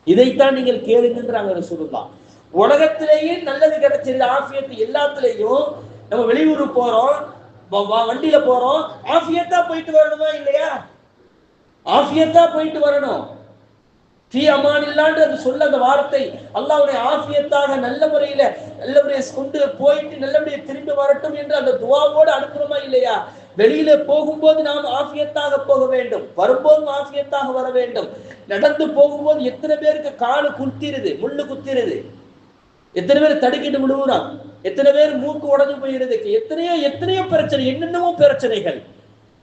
இதைத்தான் நீங்கள் கேளுங்கன்றாங்க ரசூலுல்லாஹ். உலகத்திலேயே நல்லது கிடைச்சிருது ஆஃபியத்து. எல்லாத்துலயும் நம்ம வெளியூர் போறோம், வண்டியில போறோம், ஆஃபியத்தா போயிட்டு வரணுமா இல்லையா? ஆஃபியத்தா போயிட்டு வரணும். ஃபீ அமானில்லான்னு அது சொல்ல அந்த வார்த்தை அல்லாஹ்வுடைய ஆஃபியத்தாக நல்ல முறையில கொண்டு போயிட்டு நல்லபடியா திரும்பி வரட்டும் என்று அந்த துஆவோடு அனுப்புறோமா இல்லையா? வெளியில போகும்போது நாம் ஆஃபியத்தாக போக வேண்டும், வரும்போதும் ஆஃபியத்தாக வர வேண்டும். நடந்து போகும்போது எத்தனை பேருக்கு காலு குத்திருது, முள்ளு குத்திருது, எத்தனை பேர் தடுக்கிட்டு விழுவுறான், எத்தனை பேர் மூக்கு உடஞ்சு போயிருது, எத்தனையோ பிரச்சனை, என்னென்னமோ பிரச்சனைகள்.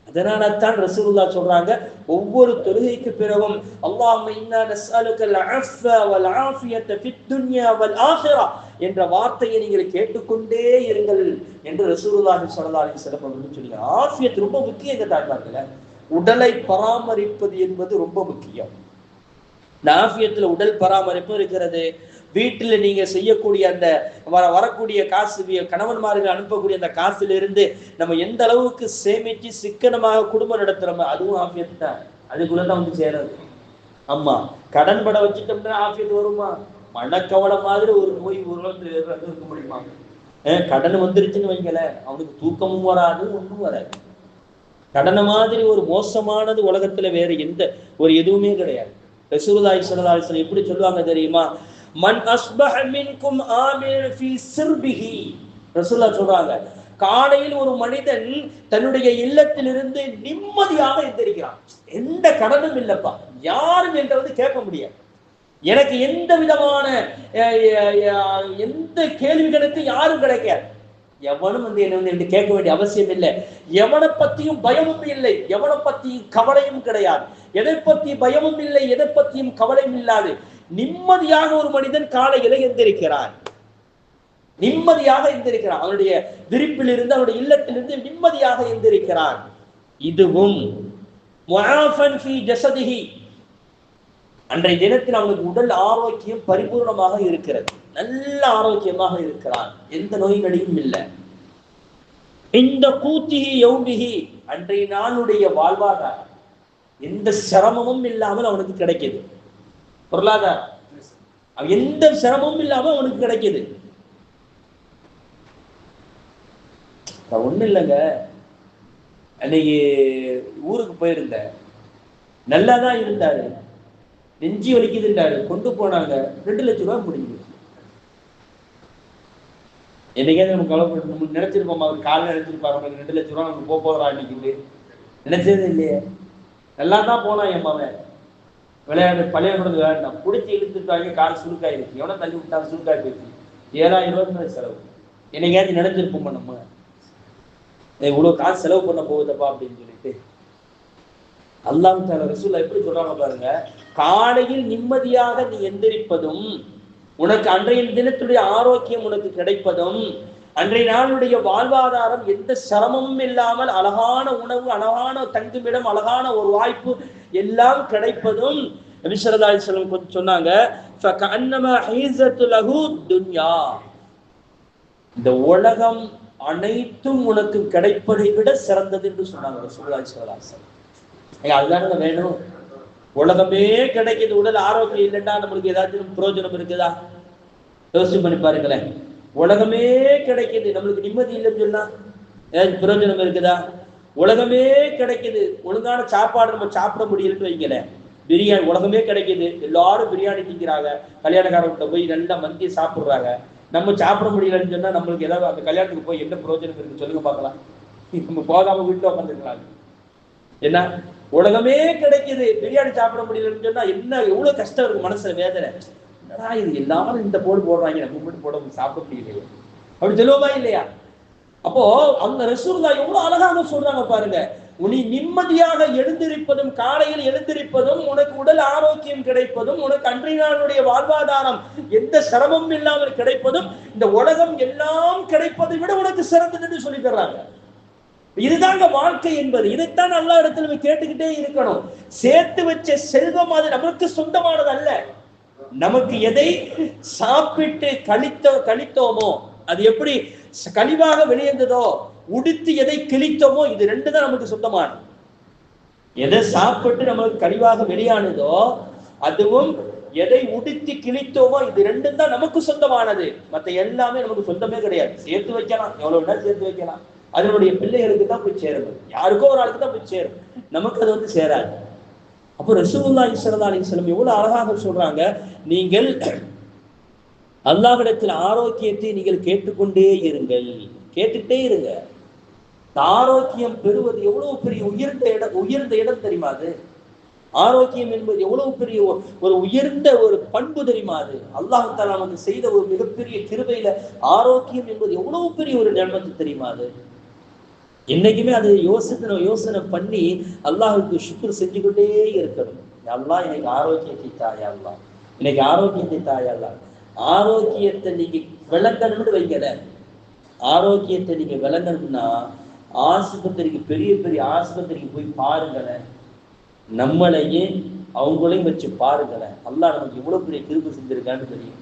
அதனால தான் ரசூலுல்லாஹ் சொல்றாங்க, ஒவ்வொரு தொழுகைக்கு பிறகும் அல்லாஹும்ம இன்னா நஸ்அலுக்கல் அஃவ வல் ஆஃபியத ஃபித் துன்யா வல் ஆகிரா என்ற வார்த்தையை நீங்கள் கேட்டுக்கொண்டே இருங்கள் என்று ரசூலுல்லாஹி ஸல்லல்லாஹு அலைஹி வஸல்லம் அவர்கள் சொன்னாங்க. ஆஃபியத் ரொம்ப முக்கியம் தாய்மார்களே. உடலை பராமரிப்பது என்பது ரொம்ப முக்கியம். இந்த ஆஃபியத்துல உடல் பராமரிப்பு இருக்கிறது. வீட்டில் நீங்க செய்யக்கூடிய அந்த வரக்கூடிய காசு, கணவன்மார்கள் அனுப்பக்கூடிய அந்த காசுல இருந்து நம்ம எந்த அளவுக்கு சேமிச்சு சிக்கனமாக குடும்பம் நடத்துறோமோ அதுவும் ஆஃபியத்து தான். அதுக்குள்ளதான் சேராது. ஆமா, கடன் பட வச்சுட்டோம்னா ஆஃபியத்து வருமா? மனக்கவலை மாதிரி ஒரு நோய் இருக்க முடியுமா? கடன் வந்துருச்சுன்னு வைக்கல, அவனுக்கு தூக்கமும் வராது, ஒன்றும் வராது. கடனை மாதிரி ஒரு மோசமானது உலகத்துல வேற எந்த ஒரு எதுவுமே கிடையாது. ரசூலுல்லாஹி ஸல்லல்லாஹு அலைஹி வஸல்லம் எப்படி சொல்லுவாங்க தெரியுமா? மன் அஸ்பஹ மின்கும் ஆமின் ஃபீ சிர்பிஹி. ரசூலுல்லாஹ் சொல்றாங்க, காலையில் ஒரு மனிதன் தன்னுடைய இல்லத்திலிருந்து நிம்மதியாக எந்திரிக்கிறான். எந்த கடனும் இல்லப்பா, யாரும் என்ற வந்து கேட்க முடியாது. எனக்கு எந்த விதமான எந்த கேள்விகளுக்கு யாரும் கிடைக்காது. எவனும் வந்து என்ன வந்து கேட்க வேண்டிய அவசியம் இல்லை. எவனை பத்தியும் பயமும் இல்லை, எவனை பத்தியும் கவலையும் கிடையாது. எதை பத்தி பயமும் இல்லை, எதை பத்தியும் கவலையும் இல்லாது நிம்மதியாக ஒரு மனிதன் காலையில எந்திரிக்கிறான். நிம்மதியாக எந்திரிக்கிறான். அவனுடைய விரிப்பிலிருந்து, அவனுடைய இல்லத்திலிருந்து நிம்மதியாக எந்திரிக்கிறான். இதுவும் முஆஃபன் ஃபீ ஜஸதிஹி, அன்றைய தினத்தில் அவனுக்கு உடல் ஆரோக்கியம் பரிபூர்ணமாக இருக்கிறது, நல்ல ஆரோக்கியமாக இருக்கிறான், எந்த நோய்களையும் இல்லை. இந்த கூத்திஹி யௌமிஹி, அன்றைய நாளுடைய வாழ்வாதாரம் எந்த சிரமமும் இல்லாமல் அவனுக்கு கிடைக்குது. பொருளாதாரம் எந்த சிரமமும் இல்லாமல் அவனுக்கு கிடைக்குது. ஒண்ணு இல்லைங்க, அன்னைக்கு ஊருக்கு போயிருந்தேன், நல்லாதான் இருந்தாரு, நெஞ்சி வலிக்குதுன்றாரு, கொண்டு போனாங்க, 2 லட்சம் ரூபாய் முடிஞ்சு. என்னைக்காவது நம்ம கவலைப்பட்டு நம்ம நினைச்சிருப்போம், அவர் காலையில் நினைச்சிருப்பாரு 2 லட்சம் ரூபாய் நமக்கு போறா இன்னைக்கு, நினைச்சது இல்லையே. நல்லா தான் போனான் என் மகன், விளையாடு பழைய கொடுத்து வேண்டாம், பிடிச்சி இழுத்துட்டாங்க, கால் சுருக்காயிருக்கு, எவனோ தள்ளி விட்டாங்க, சுருக்காய் போயிடுச்சு, 7000 ரூபாய் செலவு. என்னைக்காவது நினைச்சிருப்போம் நம்ம இவ்வளவு காசு செலவு பண்ண போகுதப்பா அப்படின்னு சொல்லிட்டு. அல்லாஹ் தஆலா ரசூலுல்லாஹ் எப்படி சொல்றாங்க பாருங்க, காலையில் நிம்மதியாக நீ எந்திரிப்பதும், உனக்கு அன்றைய தினத்துடைய ஆரோக்கியம் உனக்கு கிடைப்பதும், அன்றைய நாளுடைய வாழ்வாதாரம் எந்த சிரமமும் இல்லாமல் அழகான உணவு, அழகான தங்குமிடம், அழகான ஒரு வாய்ப்பு எல்லாம் கிடைப்பதும், நபி ஸல்லல்லாஹு அலைஹி வஸல்லம் கொஞ்சம் சொன்னாங்க, ஃபகஅன்னமா ஹீஸத்து லஹு துன்யா, இந்த உலகம் அனைத்தும் உனக்கு கிடைப்பதை விட சிறந்தது என்று சொன்னாங்க ரசூலுல்லாஹி ஸல்லல்லாஹு அலைஹி வஸல்லம். அதுதானுங்க வேணும். உலகமே கிடைக்குது, உடல் ஆரோக்கியம் இல்லைன்னா நம்மளுக்கு ஏதாச்சும் பிரயோஜனம் இருக்குதா? யோசிச்சு பண்ணி பாருங்களேன். உலகமே கிடைக்குது, நம்மளுக்கு நிம்மதி இல்லைன்னு சொன்னா ஏதாச்சும் பிரயோஜனம் இருக்குதா? உலகமே கிடைக்குது, ஒழுங்கான சாப்பாடு நம்ம சாப்பிட முடியலன்னு வைங்களேன். பிரியாணி உலகமே கிடைக்குது, எல்லாரும் பிரியாணி திங்கிறாங்க, கல்யாணக்காரங்கிட்ட போய் நல்லா மந்தி சாப்பிடுறாங்க, நம்ம சாப்பிட முடியலன்னு சொன்னா நம்மளுக்கு ஏதாவது அந்த கல்யாணத்துக்கு போய் என்ன பிரயோஜனம் இருக்கு சொல்லுங்க பார்க்கலாம். நம்ம போகாம வீட்டுல உட்காந்துருக்கலாம். என்ன உலகமே கிடைக்குது, பிரியாணி சாப்பிட முடியலன்னு சொன்னா என்ன எவ்வளவு கஷ்டம் இருக்கு, மனசுல வேதனை. என்னடா இது எல்லாரும் இந்த போடு போடுறாங்க, நம்ம மட்டும் போட சாப்பிட முடியலையே அப்படி சொல்லுவா இல்லையா? அப்போ அந்த ரசூலுல்லாஹ் எவ்வளவு அழகாக சொல்றாங்க பாருங்க, உனி நிம்மதியாக எழுந்திருப்பதும், காலையில் எழுந்திருப்பதும், உனக்கு உடல் ஆரோக்கியம் கிடைப்பதும், உனக்கு அன்றைய நாளுடைய வாழ்வாதாரம் எந்த சிரமமும் இல்லாமல் கிடைப்பதும், இந்த உலகம் எல்லாம் கிடைப்பதை விட உனக்கு சிறந்ததுன்னு சொல்லி தர்றாங்க. இதுதாங்க வாழ்க்கை என்பது. இதைத்தான் எல்லா இடத்துல கேட்டுக்கிட்டே இருக்கணும். சேர்த்து வச்ச செல்வம் அது நமக்கு சொந்தமானது அல்ல. நமக்கு எதை சாப்பிட்டு கழித்தோமோ, அது எப்படி கழிவாக வெளியேந்ததோ, உடுத்து எதை கிழித்தோமோ, இது 2 தான் நமக்கு சொந்தமானது. எதை சாப்பிட்டு நமக்கு கழிவாக வெளியானதோ அதுவும் எதை உடுத்தி கிழித்தோமோ, இது 2 தான் நமக்கு சொந்தமானது. மற்ற எல்லாமே நமக்கு சொந்தமே கிடையாது. சேர்த்து வைக்கலாம், எவ்வளவு வேணா சேர்த்து வைக்கலாம், அதனுடைய பிள்ளைகளுக்கு தான் போய் சேரும், யாருக்கோ ஒரு ஆளுக்கு தான் போய் சேரும், நமக்கு அது வந்து சேராது. அப்போ ரசூலுல்லாஹி ஸல்லல்லாஹு அலைஹி வஸல்லம் எவ்வளவு அழகாக சொல்றாங்க, நீங்கள் அல்லாஹ்விடத்தில் ஆரோக்கியத்தை நீங்கள் கேட்டுக்கொண்டே இருங்கள், கேட்டுட்டே இருங்க. ஆரோக்கியம் பெறுவது எவ்வளவு பெரிய உயர்ந்த இடம் தெரியுமா? அது ஆரோக்கியம் என்பது எவ்வளவு பெரிய ஒரு உயர்ந்த ஒரு பண்பு தெரியுமா? அது அல்லாஹ் தஆலா நமக்கு செய்த ஒரு மிகப்பெரிய கிருபையில ஆரோக்கியம் என்பது எவ்வளவு பெரிய ஒரு நியமத்து தெரியுமா? அது என்னைக்குமே அது யோசனை பண்ணி அல்லாஹ்வுக்கு ஷுக்ர் செஞ்சு கொண்டே இருக்கணும். அல்லாஹ் எனக்கு ஆரோக்கியத்தை தாயா, அல்லாஹ் இன்னைக்கு ஆரோக்கியத்தை தாயா. அல்லாஹ் ஆரோக்கியத்தை நீங்க விளங்கணும்னு வைக்கல, ஆரோக்கியத்தை நீங்க விளங்கணும்னா ஆஸ்பத்திரிக்கு, பெரிய பெரிய ஆஸ்பத்திரிக்கு போய் பாருங்களேன், நம்மளையே அவங்களையும் வச்சு பாருங்களேன். அல்லாஹ் நமக்கு இவ்வளவு பெரிய கிருபை செஞ்சிருக்கான்னு தெரியும்.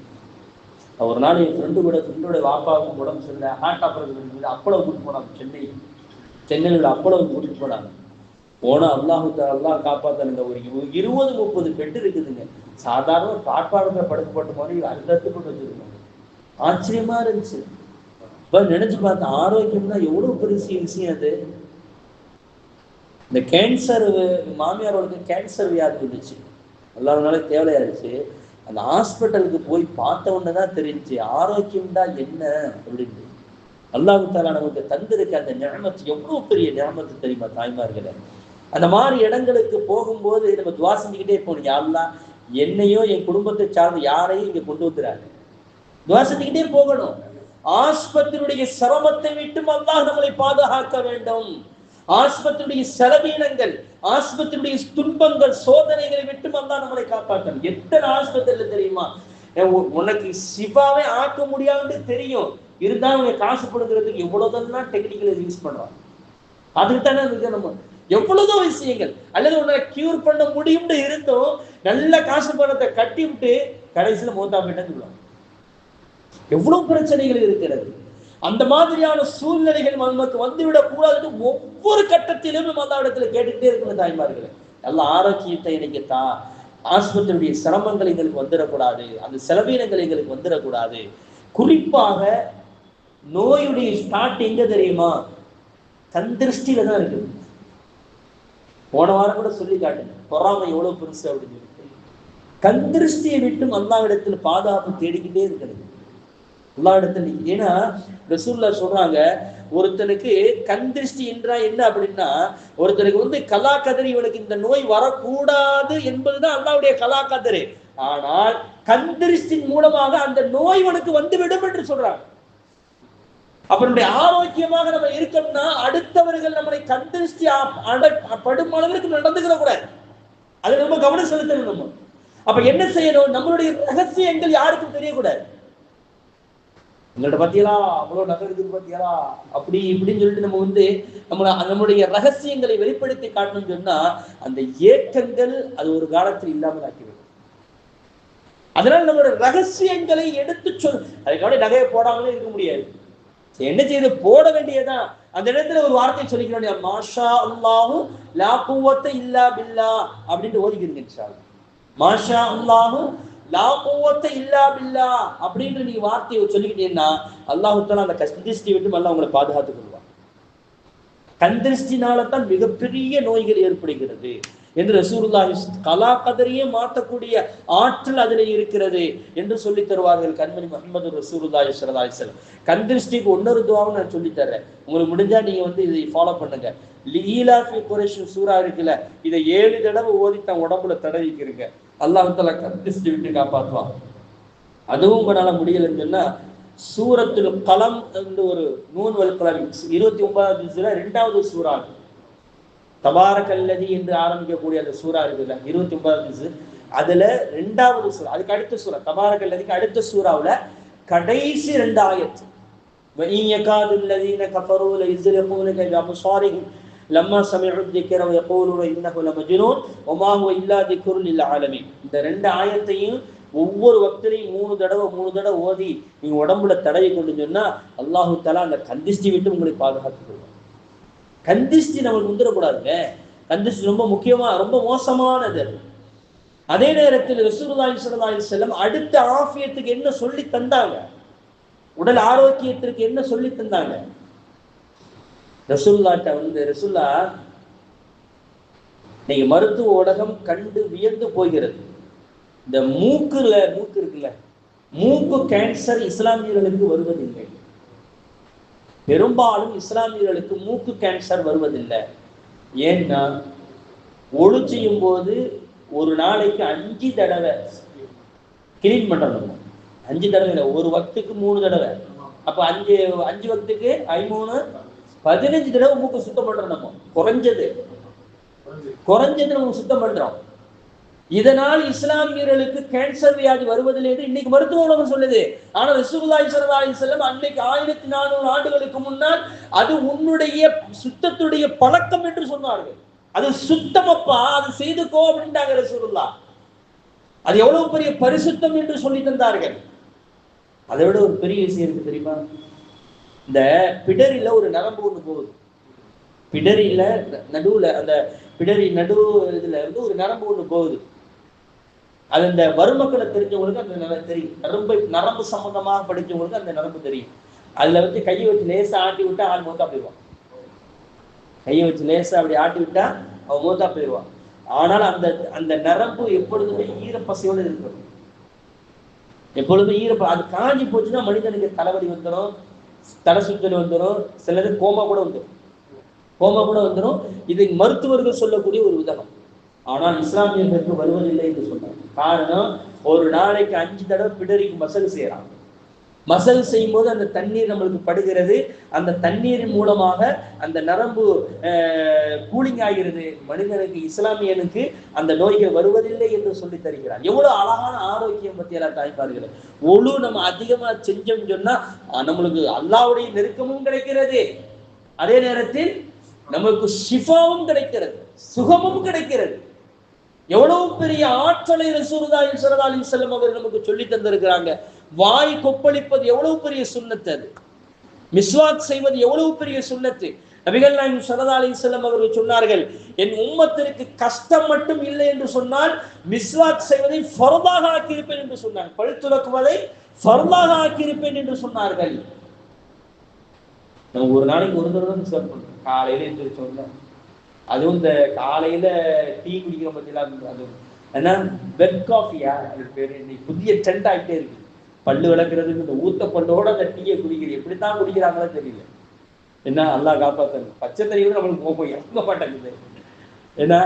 ஒரு நாள் என் ஃப்ரெண்டோட வாப்பாவுக்கு உடம்பு சரியில்லை, ஹார்ட் ஆபரேஷன், அப்பளம் கூட்டிட்டு போனாங்க, சென்னையில் அப்பளம் கூட்டிட்டு போனாங்க. போனா அல்லாஹ் காப்பாத்தானுங்க. ஒரு 20-30 பெட் இருக்குதுங்க. சாதாரண பாட்பாடுற படுக்க போட்ட மாதிரி அடுத்தடுத்து போட்டு வச்சிருக்காங்க. ஆச்சரியமா இருந்துச்சு. நினைச்சு பார்த்தேன், ஆரோக்கியம்னா எவ்வளவு பெரிய விஷயம் அது. இந்த கேன்சர் மாமியாரோட கேன்சர் வியாதி இருந்துச்சு, எல்லாருனால தேவையாயிருச்சு. அந்த ஹாஸ்பிட்டலுக்கு போய் பார்த்த உடனே தான் தெரிஞ்சு ஆரோக்கியம் தான் என்ன அப்படின்னு. அல்லாஹ் தஆலா நமக்கு தந்திருக்க அந்த நிஅமத் எவ்வளவு பெரிய நிஅமத் தெரியுமா தாய்மார்களே. அந்த மாதிரி இடங்களுக்கு போகும்போது நம்ம துவா செஞ்சுக்கிட்டே போகணும். யா அல்லாஹ் என்னையோ என் குடும்பத்தை சார்ந்த யாரையும் இங்க கொண்டு வந்துறாங்க, துவா செஞ்சுக்கிட்டே போகணும். ஆஸ்பத்திரியுடைய சிரமத்தை விட்டும் அல்லாஹ் நம்மளை பாதுகாக்க வேண்டும். ஆஸ்பத்திரியுடைய செலவீனங்கள், ஆஸ்பத்திரியுடைய துன்பங்கள், சோதனைகளை விட்டும் அல்லாஹ் நம்மளை காப்பாற்றணும். எத்தனை ஆஸ்பத்திரியில தெரியுமா, உனக்கு சிவாவே ஆக்க முடியாதுன்னு தெரியும், இருந்தாலும் உனக்கு காசு கொடுக்கறதுக்கு எவ்வளவுதான் டெக்னிக்கல் யூஸ் பண்றான். அதுக்கு தானே இருக்கு நம்ம எவ்வளவுதோ விஷயங்கள். அல்லது உன்னை கியூர் பண்ண முடியும்னு இருந்தும் நல்ல காசு பணத்தை கட்டி விட்டு கடைசியில மூத்தா போயிட்டேன்னு சொல்லுவாங்க. எவ்வளவு பிரச்சனைகள் இருக்கிறது. அந்த மாதிரியான சூழ்நிலைகள் நமக்கு வந்துவிடக் கூடாதுன்னு ஒவ்வொரு கட்டத்திலும் நம்ம அந்த இடத்துல கேட்டுக்கிட்டே இருக்கணும். தாய்மார்களே, நல்ல ஆரோக்கியத்தை இன்னைக்கு ஆஸ்பத்திரியுடைய சிரமங்கள் எங்களுக்கு வந்துடக்கூடாது, அந்த செலவீனங்கள் எங்களுக்கு வந்துடக்கூடாது. குறிப்பாக நோயுடைய ஸ்டார்ட் எங்க தெரியுமா, கண்திருஷ்டியில தான் இருக்குது. போன வாரம் கூட சொல்லி காட்டுங்க, பொறாமை எவ்வளவு பெருசு அப்படின்னு சொல்லி. கண்திருஷ்டியை விட்டும் அல்லாஹ்விடத்தில் பாதுகாப்பு தேடிக்கிட்டே இருக்கிறது அல்லாஹ்விடத்தில். ஏன்னா ரசூலுல்லாஹ் சொல்றாங்க, ஒருத்தனுக்கு கண்திருஷ்டி என்றா என்ன அப்படின்னா, ஒருத்தனுக்கு கலா கதிரி, இவனுக்கு இந்த நோய் வரக்கூடாது என்பதுதான் அல்லாஹ்வுடைய கலா கதிரி. ஆனால் கண்திருஷ்டின் மூலமாக அந்த நோய் இவனுக்கு வந்துவிடும் என்று சொல்றாங்க. அப்பனுடைய ஆரோக்கியமாக நம்ம இருக்கணும்னா அடுத்தவர்கள் நம்மளை கண்திருஷ்டி படும் அளவிற்கு நடந்துக்கிற கூடாது. அது ரொம்ப கவனம் செலுத்தணும். நம்ம அப்ப என்ன செய்யணும், நம்மளுடைய ரகசியங்கள் யாருக்கும் தெரியக்கூடாது. எங்கள்கிட்ட பத்தியலா அவ்வளவு நகை இருக்குது பத்தியலா அப்படி இப்படின்னு சொல்லிட்டு நம்ம நம்மளுடைய ரகசியங்களை வெளிப்படுத்தி காட்டணும்னு சொன்னா அந்த ஏக்கங்கள் அது ஒரு காலத்தில் இல்லாமல் ஆக்கிவிடும். அதனால நம்மளுடைய ரகசியங்களை எடுத்து அதுக்காக நகையை போடாமலே இருக்க முடியாது. என்ன செய்து போட வேண்டியதான். அந்த இடத்துல ஒரு வார்த்தை சொல்லிக்கிறோம், மாஷா அல்லாஹு லா குவத்த இல்லா பில்லா அப்படின்ட்டு ஓதிக்கிறீங்க. இன்ஷா அல்லாஹ் மாஷா அல்லாஹு லா குவத்த இல்லா பில்லா அப்படின்ற நீங்க வார்த்தையை சொல்லிக்கிட்டீங்கன்னா அல்லாஹ் தஆலா அந்த கண்திருஷ்டி விட்டு அல்லாஹ் உங்களை பாதுகாத்துக் கொள்வார். கண்திருஷ்டினால தான் மிகப்பெரிய நோய்கள் ஏற்படுகிறது என்று ரசூலுல்லாஹி கலா கதரியே மாற்றக்கூடிய ஆற்றல் அதில் இருக்கிறது என்று சொல்லி தருவார்கள் கண்மணி முஹம்மது ரசூலுல்லாஹி ஸல்லல்லாஹு அலைஹி வஸல்லம். கண்திருஷ்டிக்கு இன்னொரு துஆவை நான் சொல்லி தர்றேன், உங்களுக்கு முடிஞ்சா நீங்க இதை ஃபாலோ பண்ணுங்க. லீலாஃபி குரைஷ் சூரா இருக்குல்ல, இதை 7 தடவை ஓதி தன் உடம்புல தடவிக்கிறீங்க, அல்லாஹ் தஆலா கண்திருஷ்டி விட்டு காப்பாற்றுவான். அதுவும் உங்களால முடியலன்னு சொன்னா சூரத்துல் கலம் என்று ஒரு நூன் வல் கலம் 29வது ஜுஸ்ல 2வது சூரா தபாரக்கல்லதி என்று ஆரம்பிக்கக்கூடிய அந்த சூரா இருக்குல்ல 29வது ஜுஸ், அதுல 2வது சூரா, அதுக்கு அடுத்த சூரா தபாரக்கல்லதிக்கு அடுத்த சூராவுல கடைசி 2 ஆயத் வஇன் யகாதுல் லதீன கஃபரூ லயஸ்லிகூனக பிஅப்சாரிஹிம் லம்மா சமிஉ الذிக்ர வயகூலுன இன்னஹு லமஜ்னூன் வமா ஹுவ இல்லா திக்ருல் லில் ஆலமீன். இந்த 2 ஆயத்தையும் ஒவ்வொரு வக்திலையும் 3 தடவை ஓதி நீங்க உடம்புல தடவி கொண்டு சொன்னா அல்லாஹு தஆலா அந்த கந்திஷ்டி விட்டு உங்களை பாதுகாத்துக் கொள்வார். கந்திஷ்டி நமக்கு முந்திரக்கூடாதுங்க. கந்திஷ்டி ரொம்ப முக்கியமா, ரொம்ப மோசமானது. அதே நேரத்தில் ரசூலுல்லாஹி ஸல்லல்லாஹு அலைஹி வஸல்லம் அடுத்த ஆஃபியத்துக்கு என்ன சொல்லி தந்தாங்க, உடல் ஆரோக்கியத்திற்கு என்ன சொல்லி தந்தாங்க. ரசூல்லா நீங்க மருத்துவ உலகம் கண்டு வியந்து போகிறது. இந்த மூக்கு இருக்குல்ல, மூக்கு கேன்சர் இஸ்லாமியர்களுக்கு வருவதில்லை. பெரும்பாலும் இஸ்லாமியர்களுக்கு மூக்கு கேன்சர் வருவதில்லை. ஏன்னா ஒழு செய்யும் போது ஒரு நாளைக்கு 5 தடவை கிளீன் பண்றோம். 5 தடவை இல்லை, ஒரு வக்துக்கு 3 தடவை. அப்ப 5 வக்துக்கு 5 15 தடவை மூக்கு சுத்தம் பண்றோம். நம்ம குறைஞ்சது நம்ம சுத்தம் பண்றோம். இதனால் இஸ்லாமியர்களுக்கு கேன்சர் வியாதி வருவதில்லை என்று இன்னைக்கு மருத்துவ உலகம் சொல்லுது. ஆனா ரசூலுல்லாஹி ஸல்லல்லாஹு அலைஹி வஸல்லம் அன்னைக்கு 1400 ஆண்டுகளுக்கு முன்னால் அது உன்னுடைய சுத்தத்துடைய பழக்கம் என்று சொன்னார்கள். அது சுத்தமப்பா, அது செய்துக்கோ அப்படின்ட்டாங்க ரசூலுல்லாஹ். அது எவ்வளவு பெரிய பரிசுத்தம் என்று சொல்லி தந்தார்கள். அதை விட ஒரு பெரிய விஷயம் இருக்கு தெரியுமா, இந்த பிடரில ஒரு நரம்பு ஒண்ணு போகுது. பிடரில நடுவுல அந்த பிடரி நடு இதுல ஒரு நரம்பு ஒண்ணு போகுது. அது இந்த வறுமக்களை தெரிஞ்சவங்களுக்கு அந்த தெரியும். நரம்பு சம்பந்தமாக படிச்சவங்களுக்கு அந்த நரம்பு தெரியும். அதுல கையை வச்சு லேசா ஆட்டி விட்டு ஆள் மூத்தா போயிடுவான். கையை வச்சு லேசா அப்படி ஆட்டி விட்டா அவன் மூத்தா போயிடுவான். ஆனால் அந்த அந்த நரம்பு எப்பொழுதுமே ஈரப்பசையோடு இருக்கணும். எப்பொழுதுமே அது காஞ்சி போச்சுன்னா மனிதனுக்கு தலைவலி வந்துடும், தலை சுத்தல் வந்துடும், சிலது கோமா கூட வந்துடும். இதை மருத்துவர்கள் சொல்லக்கூடிய ஒரு உதாரணம். ஆனால் இஸ்லாமியர்களுக்கு வருவதில்லை என்று சொன்னாங்க. காரணம், ஒரு நாளைக்கு 5 தடவை பிடரிக்கு மசகு செய்யறாங்க. மசகு செய்யும் போது அந்த தண்ணீர் நம்மளுக்கு படுகிறது. அந்த தண்ணீரின் மூலமாக அந்த நரம்பு கூலிங் ஆகிறது. மனிதனுக்கு, இஸ்லாமியனுக்கு அந்த நோய்கள் வருவதில்லை என்று சொல்லி தருகிறார். எவ்வளவு அழகான ஆரோக்கியம் பத்தி எல்லாம் தாய்ப்பார்கள். ஒழு நம்ம அதிகமா செஞ்சோம்னு சொன்னா நம்மளுக்கு அல்லாஹ்வுடைய நெருக்கமும் கிடைக்கிறது, அதே நேரத்தில் நமக்கு ஷிஃபாவும் கிடைக்கிறது, சுகமும் கிடைக்கிறது. எவ்வளவு பெரிய ஆற்றலை ரசூலுல்லாஹி ஸல்லல்லாஹு அலைஹி வஸல்லம் அவர்கள் நமக்கு சொல்லி தந்திருக்கிறாங்க. வாய் கொப்பளிப்பது எவ்வளவு பெரிய சுன்னத்து, அது மிஸ்வாக் செய்வது எவ்வளவு பெரிய சுன்னத்து. நபிகள் நாயகம் ஸல்லல்லாஹு அலைஹி வஸல்லம் அவர்கள் சொன்னார்கள், என் உம்மத்திற்கு கஷ்டம் மட்டும் இல்லை என்று சொன்னால் மிஸ்வாக் செய்வதை ஃபர்தாக ஆக்கியிருப்பேன் என்று சொன்னார். பல் துலக்குவதை ஃபர்தாக ஆக்கியிருப்பேன் என்று சொன்னார்கள். நம்ம ஒரு நாளைக்கு ஒரு தடவை மிஸ்வாக் பண்றோம். காலையில எந்திரிச்சோம்ல, அதுவும் இந்த காலையில டீ குடிக்கிற பத்திலாம், அது ஏன்னா பெட் காஃபியா, அதுக்கு பேரு இன்னைக்கு புதிய ட்ரெண்ட் ஆகிட்டே இருக்கு. பல்லு விளக்குறதுக்கு இந்த ஊத்த பல்லோட அந்த டீயை குடிக்கிறது, எப்படித்தான் குடிக்கிறாங்களோ தெரியல. என்ன அல்லாஹ் காப்பாத்தணும். பச்சை தண்ணி கூட நம்மளுக்கு போக இறங்க மாட்டேங்குது. ஏன்னா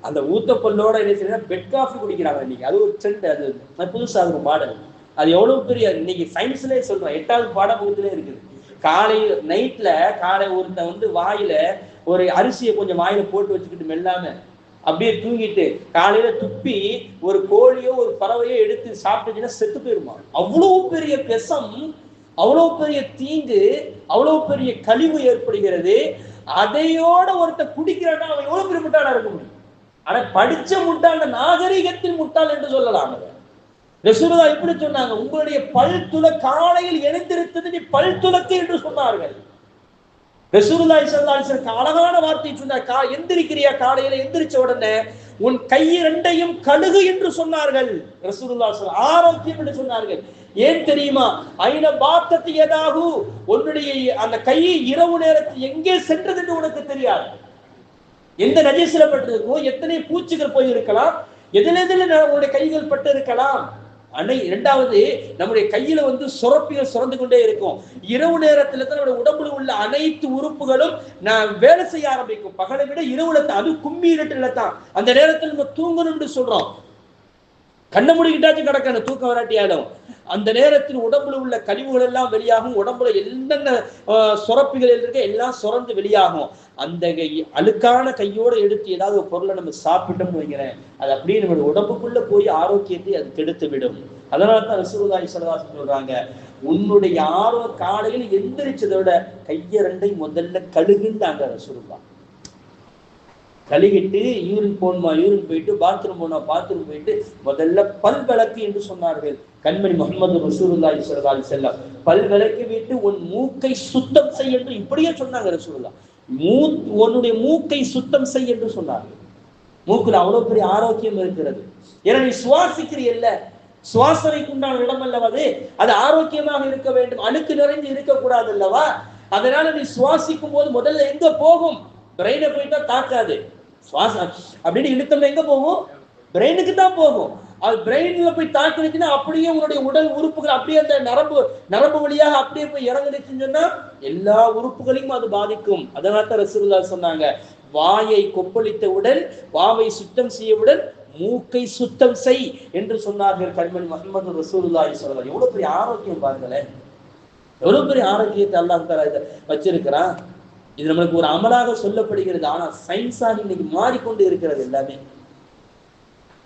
அந்த ஊத்த பல்லோட என்ன செய்யணும், பெட் காஃபி குடிக்கிறாங்க இன்னைக்கு. அது ஒரு ட்ரெண்ட், அது புதுசாக ஒரு மாடல். அது எவ்வளவு பெரிய, இன்னைக்கு சயின்ஸ்லேயே சொல்றோம், 8வது பாடப்புத்தகத்திலே இருக்குது. காலை நைட்ல ஒருத்தன் வாயில ஒரு அரிசியை கொஞ்சம் வாயில போட்டு வச்சுக்கிட்டு மெல்லாம அப்படியே தூங்கிட்டு காலையில துப்பி ஒரு கோழியோ ஒரு பறவையோ எடுத்து சாப்பிட்டுச்சுன்னா செத்து போயிருமா. அவ்வளவு பெரிய விஷம், அவ்வளவு பெரிய தீங்கு, அவ்வளவு பெரிய கழிவு ஏற்படுகிறது. அதையோட ஒருத்தர் குடிக்கிறான்னா அவன் எவ்வளவு பெரிய முட்டாளா இருக்க முடியும். ஆனா படிச்ச முட்டாள், நாகரிகத்தின் முட்டாள் என்று சொல்லலாம். ரசூலுல்லாஹ் இப்படி சொன்னாங்க, உங்களுடைய பல்துள காலையில் எழுந்திருத்தது நீ பல்துளக்கு என்று சொன்னார்கள். ரசூலுல்லாஹி ஸல்லல்லாஹு அலைஹி வஸல்லம் அழகான வார்த்தை சொன்னார். எந்திரிக்கிறியா, காலையில எந்திரிச்ச உடனே உன் கை இரண்டையும் கழுகு என்று சொன்னார்கள். ரசூலுல்லாஹி ஸல்லல்லாஹு அலைஹி வஸல்லம் ஆரோக்கியம் என்று சொன்னார்கள். ஏன் தெரியுமா, ஐன பாத்தத் யதாஹு, உன்னுடைய அந்த கை இரவு நேரத்தில் எங்கே சென்றது என்று உனக்கு தெரியாது. எந்த நஜீஸ்ல பட்டிருக்கோ, எத்தனை பூச்சிகள் போய் இருக்கலாம், எதில் உன்னுடைய கைகள் பட்டு இருக்கலாம். இரண்டாவது, நம்முடைய கையில சுரப்பிகள் சுரந்து கொண்டே இருக்கும். இரவு நேரத்துல தான் நம்முடைய உடம்புல உள்ள அனைத்து உறுப்புகளும் வேலை செய்ய ஆரம்பிக்கும். பகலை விட இரவுல தான், அது கும்மி இருட்டுல தான். அந்த நேரத்தில் நம்ம தூங்கணும்னு சொல்றோம். கண்ண முடிக்கிட்டாச்சும் கிடக்கணும், தூக்கம் வராட்டியாலும். அந்த நேரத்தில் உடம்புல உள்ள கழிவுகள் எல்லாம் வெளியாகும். உடம்புல என்னென்ன சுரப்பிகள் இருக்க எல்லாம் சுரந்து வெளியாகும். அந்த அழுக்கான கையோடு எடுத்து ஏதாவது ஒரு பொருளை நம்ம சாப்பிட்டோம்னு வைக்கிறேன், அது அப்படியே நம்மளுடைய உடம்புக்குள்ள போய் ஆரோக்கியத்தை அது கெடுத்து விடும். அதனால தான் ரசூலுல்லாஹி ஸல்லல்லாஹு அலைஹி வஸல்லம் சொல்றாங்க, உன்னுடைய காலையில் எந்திரிச்சதை விட கையை ரெண்டையும் முதல்ல கழுகுண்டாங்க ரசூலுல்லாஹ். கழுகிட்டு யூரின் போகணுமா யூரின் போயிட்டு, பாத்ரூம் போனா பாத்ரூம் போயிட்டு, முதல்ல பல் விளக்கு என்று சொன்னார்கள். கண்மணி முஹம்மது ரசூலுல்லாஹி ஸல்லல்லாஹு அலைஹி வஸல்லம் பல் விளக்கி விட்டு உன் மூக்கை சுத்தம் செய் என்று இப்படியே சொன்னாங்க ரசூலுல்லாஹ். உன்னுடைய மூக்கை சுத்தம் செய் என்று சொன்னார்கள். மூக்குல அவ்வளவு பெரிய ஆரோக்கியம் இருக்கிறது. ஏன்னா நீ சுவாசிக்கிறீல்ல, சுவாசனைக்கு உண்டான இடம் அல்லவா அது ஆரோக்கியமாக இருக்க வேண்டும், அழுக்கு நிறைந்து இருக்கக்கூடாது அல்லவா. அதனால நீ சுவாசிக்கும் போது முதல்ல எங்க போகும், பிரெயினை போயிட்டா தாக்காது. சுவாசம் அப்படின்னு இழுத்தம் எங்க போகும், பிரெயினுக்கு தான் போகும். அது பிரெயின்ல போய் தாக்கிடுச்சுன்னா அப்படியே உங்களுடைய உடல் உறுப்புகள் அப்படியே அந்த நரம்பு வழியாக அப்படியே போய் இறங்குச்சுன்னு சொன்னா எல்லா உறுப்புகளையும் அது பாதிக்கும். அதனால தான் ரசூலுல்லாஹ் சொன்னாங்க, வாயை கொப்பளித்தவுடன், வாவை சுத்தம் செய்யவுடன் மூக்கை சுத்தம் செய் என்று சொன்னார்கள் கண்மணி முஹம்மது ரசூலுல்லாஹி ஸல்லல்லாஹு அலைஹி வஸல்லம். எவ்வளவு பெரிய ஆரோக்கியம் பாருங்களேன், எவ்வளவு பெரிய ஆரோக்கியத்தை அல்லாஹ் தஆலா இதை வச்சிருக்கிறான். இது நம்மளுக்கு ஒரு அமலாக சொல்லப்படுகிறது. ஆனா சயின்ஸாக இன்னைக்கு மாறிக்கொண்டு இருக்கிறது எல்லாமே.